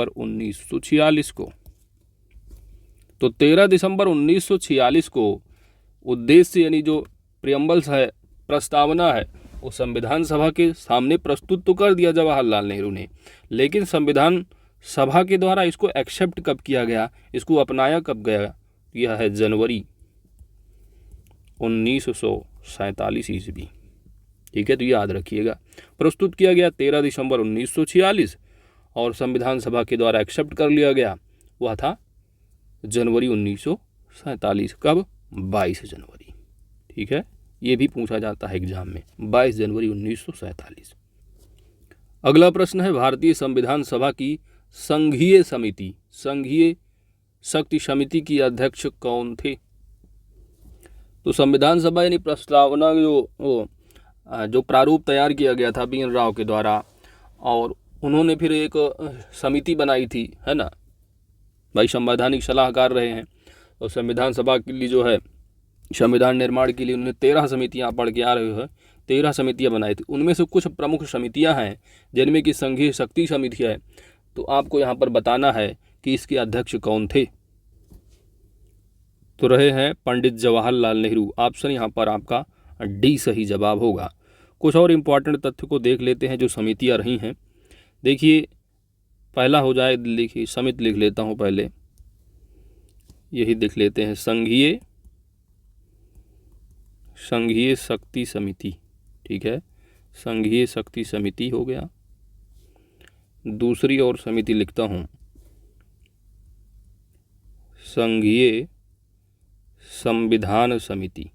1946 को। तो 13 दिसंबर 1946 को उद्देश्य यानी जो प्रियम्बल्स है, प्रस्तावना है, वो संविधान सभा के सामने प्रस्तुत तो कर दिया जवाहरलाल नेहरू ने, लेकिन संविधान सभा के द्वारा इसको एक्सेप्ट कब किया गया, इसको अपनाया कब गया, यह है जनवरी 1947 ईस्वी, ठीक है। तो याद रखिएगा प्रस्तुत किया गया 13 दिसंबर 1946 और संविधान सभा के द्वारा एक्सेप्ट कर लिया गया वह था जनवरी 1947। कब, 22 जनवरी, ठीक है। ये भी पूछा जाता है एग्जाम में, 22 जनवरी 1947। अगला प्रश्न है भारतीय संविधान सभा की संघीय शक्ति समिति की अध्यक्ष कौन थे। तो संविधान सभा यानी प्रस्तावना जो प्रारूप तैयार किया गया था BN राव के द्वारा, और उन्होंने फिर एक समिति बनाई थी, है ना भाई, संवैधानिक सलाहकार रहे हैं। और संविधान सभा के लिए जो है संविधान निर्माण के लिए उन्होंने 13 समितियां पढ़ के आ रहे हैं, 13 समितियां बनाई थी। उनमें से कुछ प्रमुख समितियां हैं जिनमें कि संघीय शक्ति समिति है। तो आपको यहाँ पर बताना है कि इसके अध्यक्ष कौन थे। तो रहे हैं पंडित जवाहरलाल नेहरू, ऑप्शन यहाँ पर आपका डी सही जवाब होगा। कुछ और इम्पॉर्टेंट तथ्य को देख लेते हैं जो समितियाँ रही हैं। देखिए पहला हो जाए, देखिए समिति लिख लेता हूँ पहले, यही देख लेते हैं संघीय शक्ति समिति, ठीक है, संघीय शक्ति समिति हो गया। दूसरी और समिति लिखता हूँ संघीय संविधान समिति,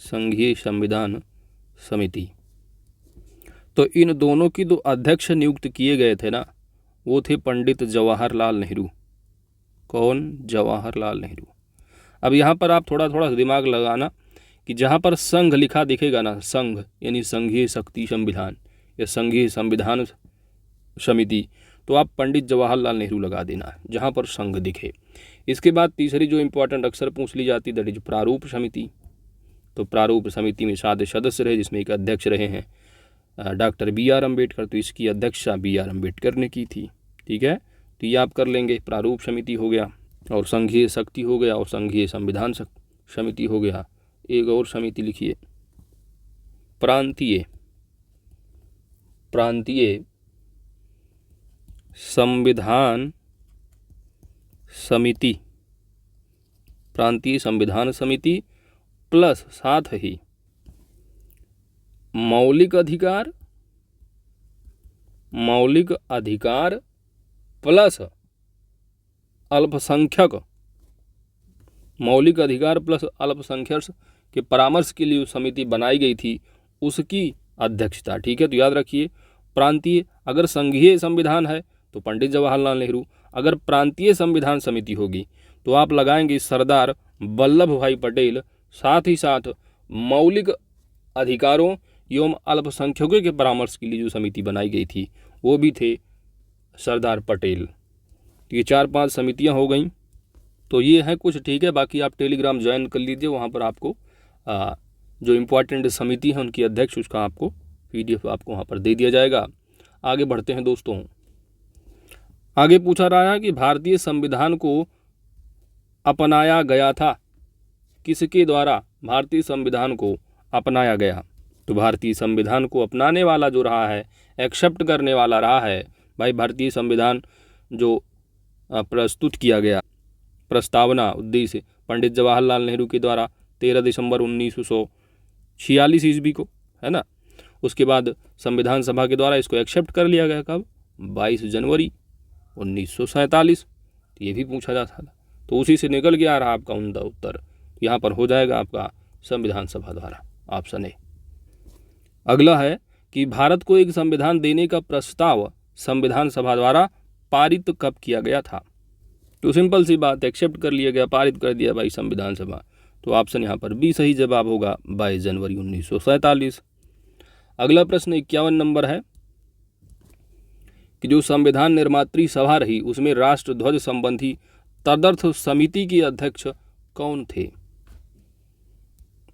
संघीय संविधान समिति। तो इन दोनों की दो अध्यक्ष नियुक्त किए गए थे ना, वो थे पंडित जवाहरलाल नेहरू। कौन? जवाहरलाल नेहरू। अब यहाँ पर आप थोड़ा थोड़ा दिमाग लगाना कि जहाँ पर संघ लिखा दिखेगा ना, संघ यानी संघीय शक्ति संविधान या संघीय संविधान समिति, तो आप पंडित जवाहरलाल नेहरू लगा देना जहाँ पर संघ दिखे। इसके बाद तीसरी जो इम्पोर्टेंट अक्सर पूछ ली जाती दैट इज प्रारूप समिति। तो प्रारूप समिति में 7 सदस्य रहे, जिसमें एक अध्यक्ष रहे हैं डॉक्टर BR अम्बेडकर। तो इसकी अध्यक्षता BR अम्बेडकर ने की थी। ठीक है, तो ये आप कर लेंगे। प्रारूप समिति हो गया और संघीय शक्ति हो गया और संघीय संविधान समिति हो गया। एक और समिति लिखिए, प्रांतीय संविधान समिति, प्रांतीय संविधान समिति प्लस साथ ही मौलिक अधिकार प्लस अल्पसंख्यक, मौलिक अधिकार प्लस अल्पसंख्यक के परामर्श के लिए जो समिति बनाई गई थी उसकी अध्यक्षता। ठीक है, तो याद रखिए प्रांतीय, अगर संघीय संविधान है तो पंडित जवाहरलाल नेहरू, अगर प्रांतीय संविधान समिति होगी तो आप लगाएंगे सरदार वल्लभ भाई पटेल। साथ ही साथ मौलिक अधिकारों एवं अल्पसंख्यकों के परामर्श के लिए जो समिति बनाई गई थी वो भी थे सरदार पटेल। तो ये 4-5 समितियां हो गई। तो ये है कुछ। ठीक है, बाकी आप टेलीग्राम ज्वाइन कर लीजिए, वहाँ पर आपको जो इम्पोर्टेंट समिति है उनकी अध्यक्ष, उसका आपको PDF आपको वहाँ पर दे दिया जाएगा। आगे बढ़ते हैं दोस्तों। आगे पूछा रहा है कि भारतीय संविधान को अपनाया गया था, किसके द्वारा भारतीय संविधान को अपनाया गया? तो भारतीय संविधान को अपनाने वाला जो रहा है, एक्सेप्ट करने वाला रहा है भाई, भारतीय संविधान जो प्रस्तुत किया गया, प्रस्तावना उद्देश्य पंडित जवाहरलाल नेहरू के द्वारा 13 दिसंबर 1946 ईस्वी को, है ना। उसके बाद संविधान सभा के द्वारा इसको एक्सेप्ट कर लिया गया कब? 22 जनवरी 1947। तो ये भी पूछा जाता था, तो उसी से निकल के आ रहा आपका उनका उत्तर। यहाँ पर हो जाएगा आपका संविधान सभा द्वारा, ऑप्शन ए। अगला है कि भारत को एक संविधान देने का प्रस्ताव संविधान सभा द्वारा पारित कब किया गया था? तो सिंपल सी बात, एक्सेप्ट कर लिया गया, पारित कर दिया भाई संविधान सभा। तो ऑप्शन यहाँ पर बी सही जवाब होगा, 22 जनवरी 1947। अगला प्रश्न 51 नंबर है कि जो संविधान निर्मात्री सभा रही उसमें राष्ट्र ध्वज संबंधी तदर्थ समिति के अध्यक्ष कौन थे?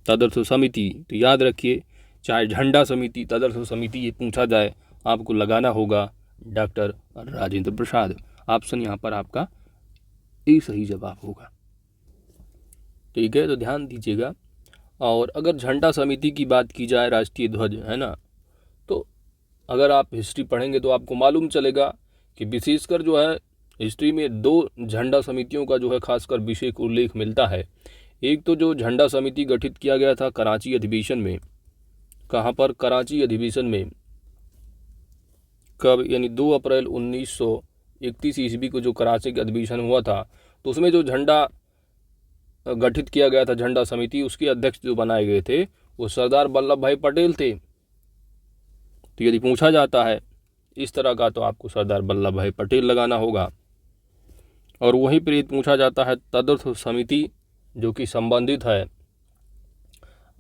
तदर्थ समिति, तो याद रखिए चाहे झंडा समिति, तदर्थ समिति, ये पूछा जाए आपको लगाना होगा डॉक्टर राजेंद्र प्रसाद। ऑप्शन यहाँ पर आपका ए सही जवाब होगा। ठीक है, तो ध्यान दीजिएगा। और अगर झंडा समिति की बात की जाए, राष्ट्रीय ध्वज, है ना, तो अगर आप हिस्ट्री पढ़ेंगे तो आपको मालूम चलेगा कि विशेषकर जो है हिस्ट्री में 2 झंडा समितियों का जो है खासकर विशेष उल्लेख मिलता है। एक तो जो झंडा समिति गठित किया गया था कराची अधिवेशन में, कहाँ पर? कराची अधिवेशन में कब? यानी 2 अप्रैल 1931 ईस्वी को जो कराची का अधिवेशन हुआ था, तो उसमें जो झंडा गठित किया गया था झंडा समिति, उसके अध्यक्ष जो बनाए गए थे वो सरदार वल्लभ भाई पटेल थे। तो यदि पूछा जाता है इस तरह का तो आपको सरदार वल्लभ भाई पटेल लगाना होगा। और वहीं पर पूछा जाता है तदर्थ समिति जो कि संबंधित है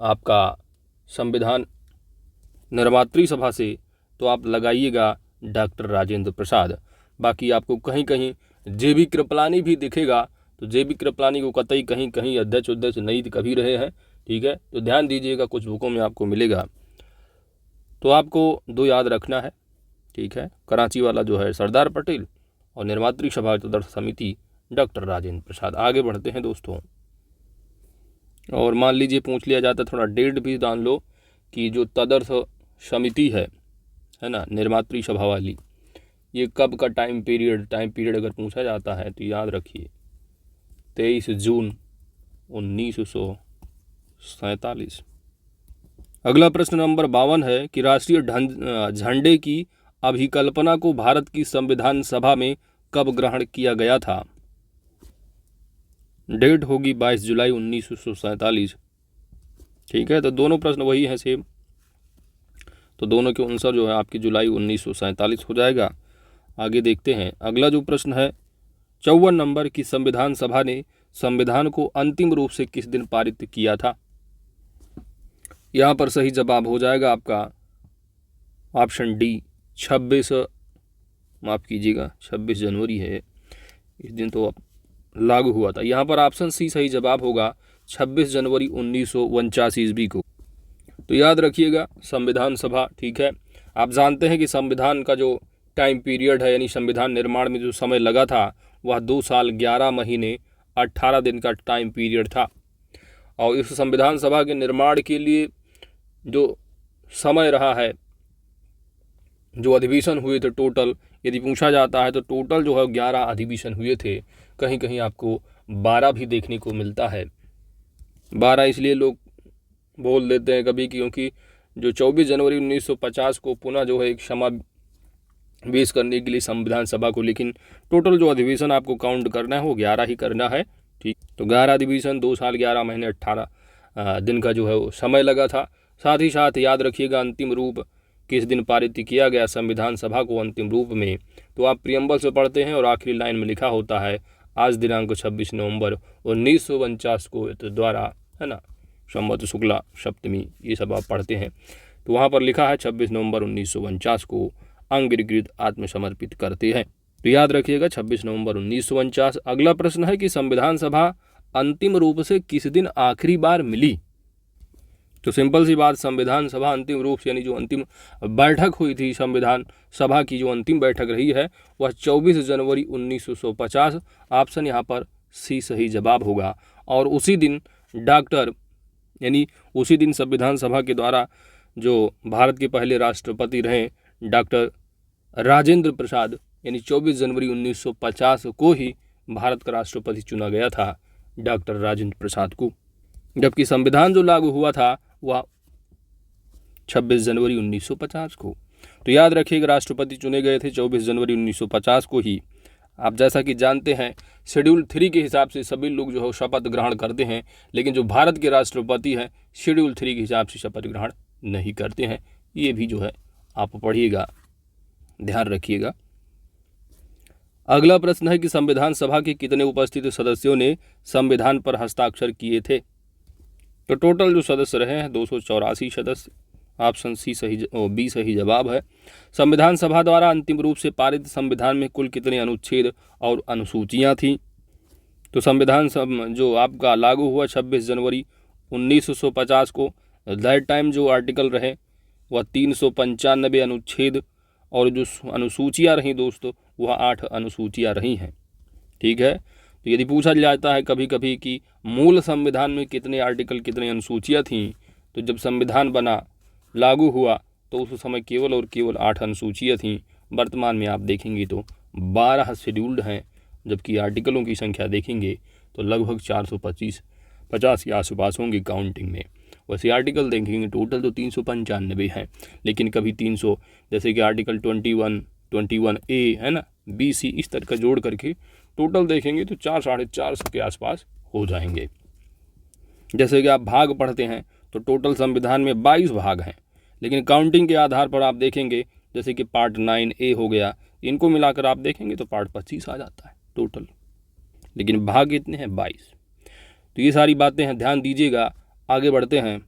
आपका संविधान निर्मात्री सभा से, तो आप लगाइएगा डॉक्टर राजेंद्र प्रसाद। बाकी आपको कहीं कहीं JB कृपलानी भी दिखेगा, तो JB कृपलानी को कतई कहीं कहीं अध्यक्ष नहीं कभी रहे हैं। ठीक है, तो ध्यान दीजिएगा, कुछ बुकों में आपको मिलेगा। तो आपको 2 याद रखना है। ठीक है, कराची वाला जो है सरदार पटेल और निर्मात्री सभा तदर्थ समिति डॉक्टर राजेंद्र प्रसाद। आगे बढ़ते हैं दोस्तों। और मान लीजिए पूछ लिया जाता, थोड़ा डेट भी जान लो कि जो तदर्थ समिति है ना, निर्मात्री सभा वाली, ये कब का टाइम पीरियड अगर पूछा जाता है तो याद रखिए 23 जून 1947। अगला प्रश्न नंबर 52 है कि राष्ट्रीय झंडे की अभिकल्पना को भारत की संविधान सभा में कब ग्रहण किया गया था? डेट होगी 22 जुलाई 1947। ठीक है, तो दोनों प्रश्न वही हैं सेम, तो दोनों के आंसर जो है आपकी जुलाई 1947 हो जाएगा। आगे देखते हैं। अगला जो प्रश्न है 54 नंबर की संविधान सभा ने संविधान को अंतिम रूप से किस दिन पारित किया था? यहाँ पर सही जवाब हो जाएगा आपका ऑप्शन डी 26 माफ़ कीजिएगा 26 जनवरी है, इस दिन तो लागू हुआ था। यहाँ पर ऑप्शन सी सही जवाब होगा 26 जनवरी 1949 ईस्वी को। तो याद रखिएगा संविधान सभा, ठीक है। आप जानते हैं कि संविधान का जो टाइम पीरियड है, यानी संविधान निर्माण में जो समय लगा था वह 2 साल 11 महीने 18 दिन का टाइम पीरियड था। और इस संविधान सभा के निर्माण के लिए जो समय रहा है, जो अधिवेशन हुए थे टोटल, यदि पूछा जाता है तो टोटल जो है 11 अधिवेशन हुए थे। कहीं कहीं आपको 12 भी देखने को मिलता है। 12 इसलिए लोग बोल देते हैं कभी, क्योंकि जो 24 जनवरी 1950 को पुनः जो है एक समावेश करने के लिए संविधान सभा को, लेकिन टोटल जो अधिवेशन आपको काउंट करना है वो 11 ही करना है, ठीक। तो 11 अधिवेशन, 2 साल 11 महीने 18 दिन का जो है वो समय लगा था। साथ ही साथ याद रखिएगा अंतिम रूप किस दिन पारित किया गया संविधान सभा को अंतिम रूप में, तो आप प्रियम्बल से पढ़ते हैं और आखिरी लाइन में लिखा होता है आज दिनांक 26 नवंबर 1949 को द्वारा, है ना, संवत शुक्ला सप्तमी, ये सब आप पढ़ते हैं। तो वहाँ पर लिखा है 26 नवंबर 1949 को अंगिरकृत आत्मसमर्पित करते हैं। तो याद रखिएगा 26 नवंबर 1949। अगला प्रश्न है कि संविधान सभा अंतिम रूप से किस दिन आखिरी बार मिली? तो सिंपल सी बात, संविधान सभा अंतिम रूप से यानी जो अंतिम बैठक हुई थी संविधान सभा की, जो अंतिम बैठक रही है वह 24 जनवरी 1950। ऑप्शन यहाँ पर सी सही जवाब होगा। और उसी दिन यानी उसी दिन संविधान सभा के द्वारा जो भारत के पहले राष्ट्रपति रहे डॉक्टर राजेंद्र प्रसाद, यानी 24 जनवरी 1950 को ही भारत का राष्ट्रपति चुना गया था, डॉक्टर राजेंद्र प्रसाद को। जबकि संविधान जो लागू हुआ था वह 26 जनवरी 1950 को। तो याद रखिएगा राष्ट्रपति चुने गए थे 24 जनवरी 1950 को ही। आप जैसा कि जानते हैं शेड्यूल 3 के हिसाब से सभी लोग जो है शपथ ग्रहण करते हैं, लेकिन जो भारत के राष्ट्रपति हैं शेड्यूल 3 के हिसाब से शपथ ग्रहण नहीं करते हैं। ये भी जो है आप पढ़िएगा, ध्यान रखिएगा। अगला प्रश्न है कि संविधान सभा के कितने उपस्थित सदस्यों ने संविधान पर हस्ताक्षर किए थे? तो टोटल जो सदस्य रहे हैं 284 सदस्य। ऑप्शन सी बी सही जवाब है। संविधान सभा द्वारा अंतिम रूप से पारित संविधान में कुल कितने अनुच्छेद और अनुसूचियां थीं? तो संविधान जो आपका लागू हुआ 26 जनवरी 1950 को, दैट टाइम जो आर्टिकल रहे वह 395 अनुच्छेद और जो अनुसूचियाँ रहीं दोस्तों वह 8 अनुसूचियाँ रही हैं, ठीक है। तो यदि पूछा जाता है कभी कभी कि मूल संविधान में कितने आर्टिकल कितने अनुसूचियाँ थीं, तो जब संविधान बना लागू हुआ तो उस समय केवल और केवल 8 अनुसूचियाँ थीं। वर्तमान में आप देखेंगे तो 12 शेड्यूल्ड हैं, जबकि आर्टिकलों की संख्या देखेंगे तो लगभग 450 के आसपास होंगे काउंटिंग में। वैसे आर्टिकल देखेंगे टोटल तो 395 हैं, लेकिन कभी 300, जैसे कि आर्टिकल 21A है ना, BC, इस तरह का जोड़ करके टोटल देखेंगे तो 400-450 के आसपास हो जाएंगे। जैसे कि आप भाग पढ़ते हैं तो टोटल संविधान में 22 भाग हैं, लेकिन काउंटिंग के आधार पर आप देखेंगे जैसे कि पार्ट 9A हो गया, इनको मिलाकर आप देखेंगे तो पार्ट 25 आ जाता है टोटल, लेकिन भाग कितने हैं? 22। तो ये सारी बातें हैं, ध्यान दीजिएगा। आगे बढ़ते हैं।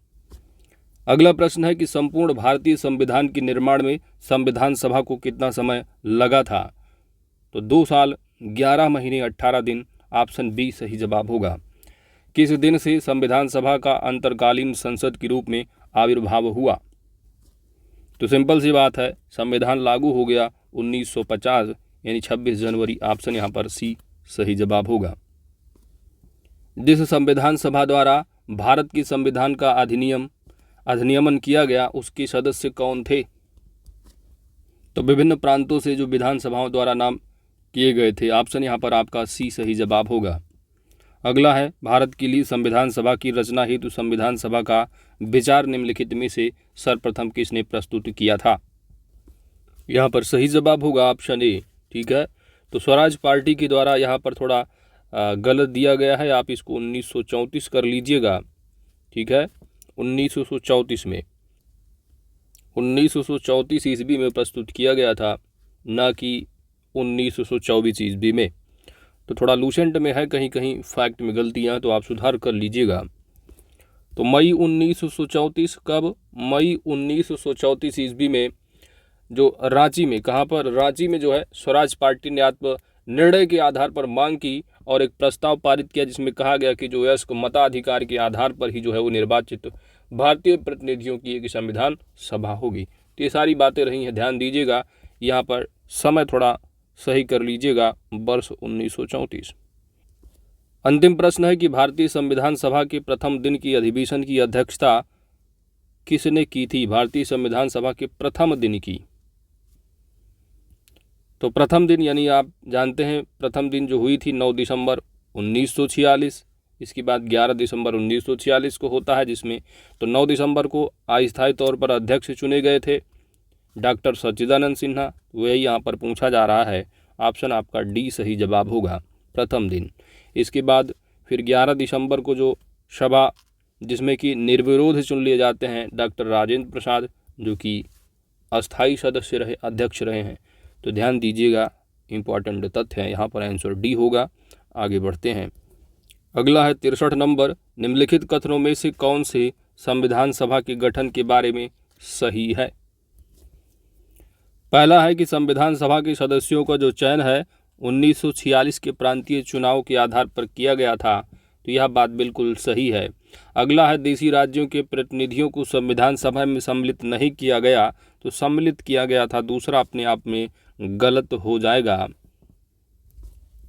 अगला प्रश्न है कि संपूर्ण भारतीय संविधान के निर्माण में संविधान सभा को कितना समय लगा था? तो 2 साल 11 महीने 18 दिन। ऑप्शन बी सही जवाब होगा। किस दिन से संविधान सभा का अंतरकालीन संसद के रूप में आविर्भाव हुआ? तो सिंपल सी बात है, संविधान लागू हो गया 1950 यानी 26 जनवरी। ऑप्शन यहाँ पर सी सही जवाब होगा। जिस संविधान सभा द्वारा भारत के संविधान का अधिनियमन किया गया उसके सदस्य कौन थे? तो विभिन्न प्रांतों से जो विधानसभाओं द्वारा नाम किए गए थे। ऑप्शन यहाँ पर आपका सी सही जवाब होगा। अगला है, भारत के लिए संविधान सभा की रचना हेतु संविधान सभा का विचार निम्नलिखित में से सर्वप्रथम किसने प्रस्तुत किया था? यहाँ पर सही जवाब होगा ऑप्शन ए, ठीक है। तो स्वराज पार्टी के द्वारा यहाँ पर थोड़ा गलत दिया गया है, आप इसको 1934 कर लीजिएगा, ठीक है। 1934 में 1934 ईस्वी में प्रस्तुत किया गया था, ना कि 1924 ईस्वी में। तो थोड़ा लूसेंट में है, कहीं कहीं फैक्ट में गलतियाँ हैं, तो आप सुधार कर लीजिएगा। तो मई 1934 कब? मई 1934 ईस्वी में जो रांची में, कहाँ पर? रांची में जो है स्वराज पार्टी ने आत्म निर्णय के आधार पर मांग की और एक प्रस्ताव पारित किया जिसमें कहा गया कि जो वयस्क मताधिकार के आधार पर ही जो है वो निर्वाचित भारतीय प्रतिनिधियों की एक संविधान सभा होगी। तो ये सारी बातें रही हैं, ध्यान दीजिएगा। यहाँ पर समय थोड़ा सही कर लीजिएगा, वर्ष 1934। अंतिम प्रश्न है कि भारतीय संविधान सभा के प्रथम दिन की अधिवेशन की अध्यक्षता किसने की थी? भारतीय संविधान सभा के प्रथम दिन की, तो प्रथम दिन यानी आप जानते हैं प्रथम दिन जो हुई थी 9 दिसंबर 1946, इसके बाद 11 दिसंबर 1946 को होता है, जिसमें तो 9 दिसंबर को अस्थायी तौर पर अध्यक्ष चुने गए थे डॉक्टर सच्चिदानंद सिन्हा। वही यहाँ पर पूछा जा रहा है, ऑप्शन आपका डी सही जवाब होगा, प्रथम दिन। इसके बाद फिर 11 दिसंबर को जो सभा जिसमें कि निर्विरोध चुन लिए जाते हैं डॉक्टर राजेंद्र प्रसाद, जो कि अस्थायी सदस्य रहे, अध्यक्ष रहे हैं। तो ध्यान दीजिएगा, इम्पॉर्टेंट तथ्य है, यहाँ पर आंसर डी होगा। आगे बढ़ते हैं। अगला है 63 नंबर, निम्नलिखित कथनों में से कौन से संविधान सभा के गठन के बारे में सही है? पहला है कि संविधान सभा के सदस्यों का जो चयन है 1946 के प्रांतीय चुनाव के आधार पर किया गया था, तो यह बात बिल्कुल सही है। अगला है देशी राज्यों के प्रतिनिधियों को संविधान सभा में सम्मिलित नहीं किया गया, तो सम्मिलित किया गया था, दूसरा अपने आप में गलत हो जाएगा,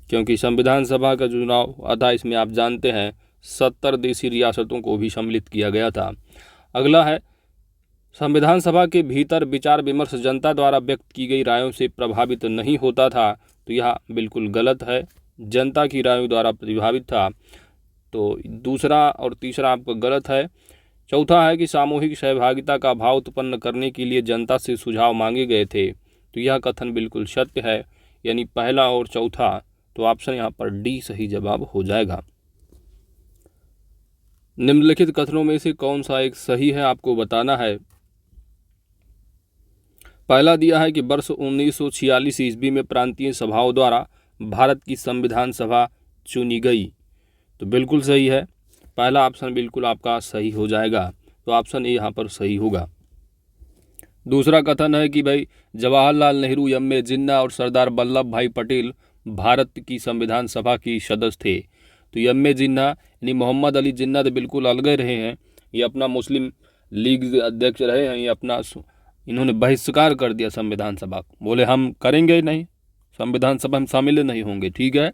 क्योंकि संविधान सभा का चुनाव था, इसमें आप जानते हैं 70 देशी रियासतों को भी सम्मिलित किया गया था। अगला है संविधान सभा के भीतर विचार विमर्श जनता द्वारा व्यक्त की गई रायों से प्रभावित नहीं होता था, तो यह बिल्कुल गलत है, जनता की रायों द्वारा प्रभावित था, तो दूसरा और तीसरा आपका गलत है। चौथा है कि सामूहिक सहभागिता का भाव उत्पन्न करने के लिए जनता से सुझाव मांगे गए थे, तो यह कथन बिल्कुल सत्य है, यानी पहला और चौथा, तो ऑप्शन यहाँ पर डी सही जवाब हो जाएगा। निम्नलिखित कथनों में से कौन सा एक सही है आपको बताना है। पहला दिया है कि वर्ष 1946 ईस्वी में प्रांतीय सभाओं द्वारा भारत की संविधान सभा चुनी गई, तो बिल्कुल सही है, पहला ऑप्शन बिल्कुल आपका सही हो जाएगा, तो ऑप्शन ए यहाँ पर सही होगा। दूसरा कथन है कि भाई जवाहरलाल नेहरू, एम.ए. जिन्ना और सरदार वल्लभ भाई पटेल भारत की संविधान सभा की सदस्य थे, तो एम.ए. जिन्ना यानी मोहम्मद अली जिन्ना तो बिल्कुल अलग रहे हैं, ये अपना मुस्लिम लीग अध्यक्ष रहे हैं, ये अपना इन्होंने बहिष्कार कर दिया संविधान सभा को, बोले हम करेंगे नहीं, संविधान सभा में शामिल नहीं होंगे, ठीक है,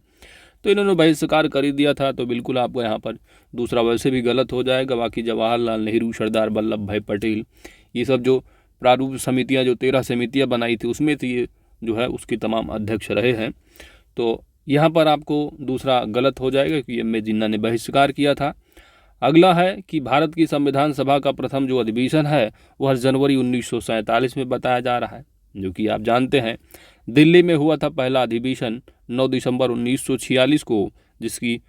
तो इन्होंने बहिष्कार कर ही दिया था, तो बिल्कुल आपको यहाँ पर दूसरा वैसे भी गलत हो जाएगा। बाकी जवाहरलाल नेहरू, सरदार वल्लभ भाई पटेल, ये सब जो प्रारूप समितियाँ जो 13 समितियाँ बनाई थी उसमें थी, ये जो है उसके तमाम अध्यक्ष रहे हैं, तो यहाँ पर आपको दूसरा गलत हो जाएगा कि एम.ए. जिन्ना ने बहिष्कार किया था। अगला है कि भारत की संविधान सभा का प्रथम जो अधिवेशन है वह जनवरी 1947 में बताया जा रहा है, जो कि आप जानते हैं दिल्ली में हुआ था पहला अधिवेशन 9 दिसंबर 1946 को, जिसकी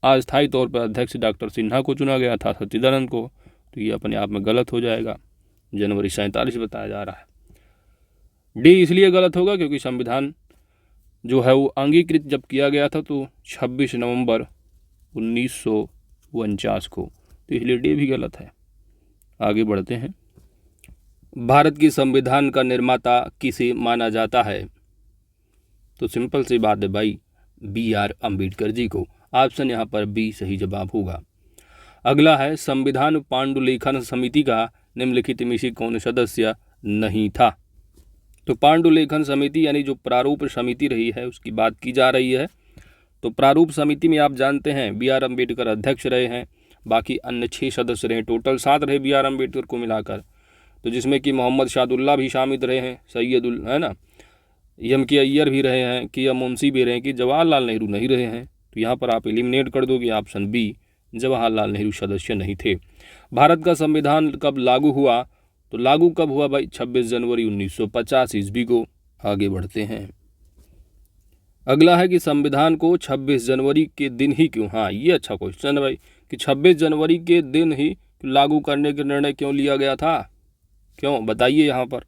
अस्थायी तौर पर अध्यक्ष डॉक्टर सिन्हा को चुना गया था, सच्चिदानंद को, तो ये अपने आप में गलत हो जाएगा, जनवरी 47 बताया जा रहा है। डी इसलिए गलत होगा क्योंकि संविधान जो है वो अंगीकृत जब किया गया था तो 26 नवंबर 1949 को, तो इसलिए डी भी गलत है। आगे बढ़ते हैं। भारत की संविधान का निर्माता किसे माना जाता है? तो सिंपल सी बात है भाई, बी.आर. अम्बेडकर जी को, ऑप्शन यहाँ पर बी सही जवाब होगा। अगला है संविधान पांडुलेखन समिति का निम्नलिखित में से कौन सदस्य नहीं था? तो पांडुलेखन समिति यानी जो प्रारूप समिति रही है उसकी बात की जा रही है। तो प्रारूप समिति में आप जानते हैं बी.आर. अम्बेडकर अध्यक्ष रहे हैं, बाकी अन्य 6 सदस्य रहे, टोटल 7 रहे बी.आर. अम्बेडकर को मिलाकर, तो जिसमें कि मोहम्मद शादुल्ला भी शामिल रहे हैं, सैयदुल है ना, एम.के. अय्यर भी रहे हैं, कि मुंशी भी रहे हैं, कि जवाहरलाल नेहरू नहीं रहे हैं, तो यहाँ पर आप एलिमिनेट कर दोगे, ऑप्शन बी जवाहरलाल नेहरू सदस्य नहीं थे। भारत का संविधान कब लागू हुआ? तो लागू कब हुआ भाई? 26 जनवरी 1950 ईस्वी को। आगे बढ़ते हैं। अगला है कि संविधान को 26 जनवरी के दिन ही क्यों, हाँ ये अच्छा क्वेश्चन है भाई, कि 26 जनवरी के दिन ही लागू करने का निर्णय क्यों लिया गया था, क्यों बताइए यहाँ पर।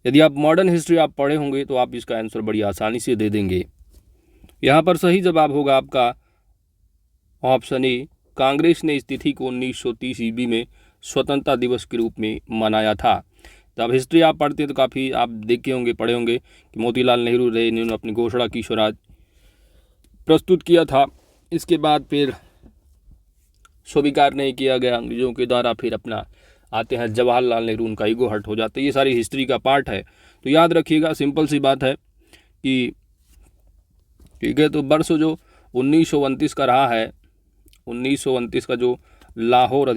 यदि आप मॉडर्न हिस्ट्री आप पढ़े होंगे तो आप इसका आंसर बड़ी आसानी से दे देंगे। यहाँ पर सही जवाब होगा आपका ऑप्शन ए। कांग्रेस ने इस तिथि को 1930 ईस्वी में स्वतंत्रता दिवस के रूप में मनाया था। तो अब हिस्ट्री आप पढ़ते हैं तो काफ़ी आप देखे होंगे, पढ़े होंगे कि मोतीलाल नेहरू रहे, इन्होंने अपनी घोषणा की स्वराज प्रस्तुत किया था। इसके बाद फिर स्वीकार नहीं किया गया अंग्रेजों के द्वारा, फिर अपना आते हैं जवाहरलाल नेहरू, उनका ईगो हर्ट हो जाता है। ये सारी हिस्ट्री का पार्ट है, तो याद रखिएगा। सिंपल सी बात है कि ठीक है, तो वर्ष जो 1929 का रहा है, 1929 का जो लाहौर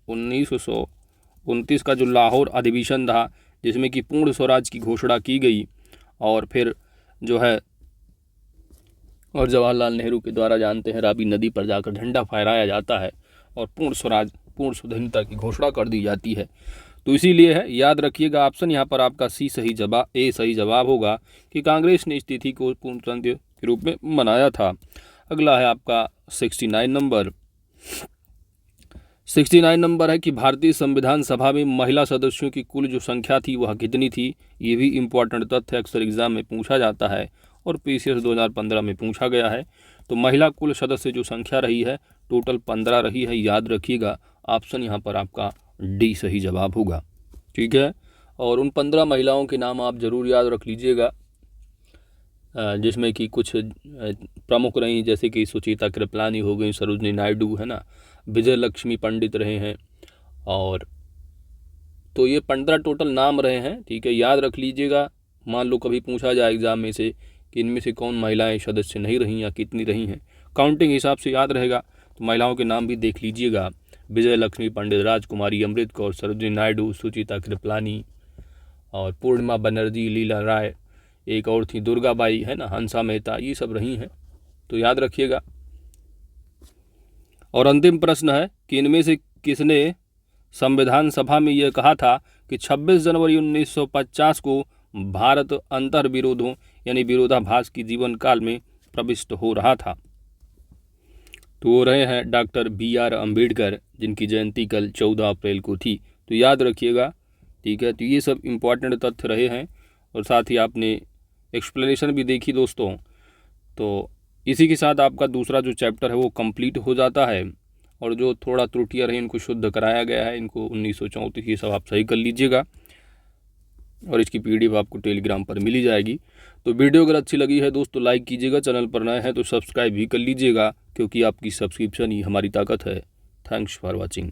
1929 का जो लाहौर अधिवेशन था, जिसमें कि पूर्ण स्वराज की घोषणा की गई, और फिर जो है और जवाहरलाल नेहरू के द्वारा जानते हैं रावी नदी पर जाकर झंडा फहराया जाता है और पूर्ण स्वराज, पूर्ण स्वाधीनता की घोषणा कर दी जाती है। तो इसीलिए है, याद रखिएगा ऑप्शन यहाँ पर आपका सी सही जवाब, ए सही जवाब होगा कि कांग्रेस ने इस तिथि को पूर्णतंत्र के रूप में मनाया था। अगला है आपका 69 नंबर। 69 नंबर है कि भारतीय संविधान सभा में महिला सदस्यों की कुल जो संख्या थी वह कितनी थी। ये भी इम्पोर्टेंट तथ्य, अक्सर एग्जाम में पूछा जाता है और PCS 2015 में पूछा गया है। तो महिला कुल सदस्य जो संख्या रही है टोटल 15 रही है, याद रखिएगा। ऑप्शन यहाँ पर आपका डी सही जवाब होगा, ठीक है। और उन 15 महिलाओं के नाम आप जरूर याद रख लीजिएगा, जिसमें कि कुछ प्रमुख रही, जैसे कि सुचिता कृपलानी हो गई, सरोजिनी नायडू है ना, विजय लक्ष्मी पंडित रहे हैं, और तो ये 15 टोटल नाम रहे हैं, ठीक है, याद रख लीजिएगा। मान लो कभी पूछा जाए एग्जाम में से कि इनमें से कौन महिलाएं सदस्य नहीं रहीं या कितनी रही हैं, काउंटिंग हिसाब से याद रहेगा, तो महिलाओं के नाम भी देख लीजिएगा। विजय लक्ष्मी पंडित, राजकुमारी अमृत कौर, सरोजिनी नायडू, सुचिता कृपलानी, और पूर्णिमा बनर्जी, लीला राय, एक और थी दुर्गाबाई है ना, हंसा मेहता, ये सब रही हैं, तो याद रखिएगा। और अंतिम प्रश्न है कि इनमें से किसने संविधान सभा में यह कहा था कि 26 जनवरी 1950 को भारत अंतर्विरोधों यानी विरोधाभास की जीवन काल में प्रविष्ट हो रहा था। तो वो रहे हैं डॉक्टर BR अम्बेडकर, जिनकी जयंती कल 14 अप्रैल को थी। तो याद रखिएगा, ठीक है। तो ये सब इम्पॉर्टेंट तथ्य रहे हैं, और साथ ही आपने एक्सप्लेनेशन भी देखी दोस्तों। तो इसी के साथ आपका दूसरा जो चैप्टर है वो कंप्लीट हो जाता है, और जो थोड़ा त्रुटियाँ रही इनको शुद्ध कराया गया है, इनको 1934 ये सब आप सही कर लीजिएगा, और इसकी PDF आपको टेलीग्राम पर मिली जाएगी। तो वीडियो अगर अच्छी लगी है दोस्तों लाइक कीजिएगा, चैनल पर नए हैं तो सब्सक्राइब भी कर लीजिएगा, क्योंकि आपकी सब्सक्रिप्शन ही हमारी ताकत है। Thanks for watching.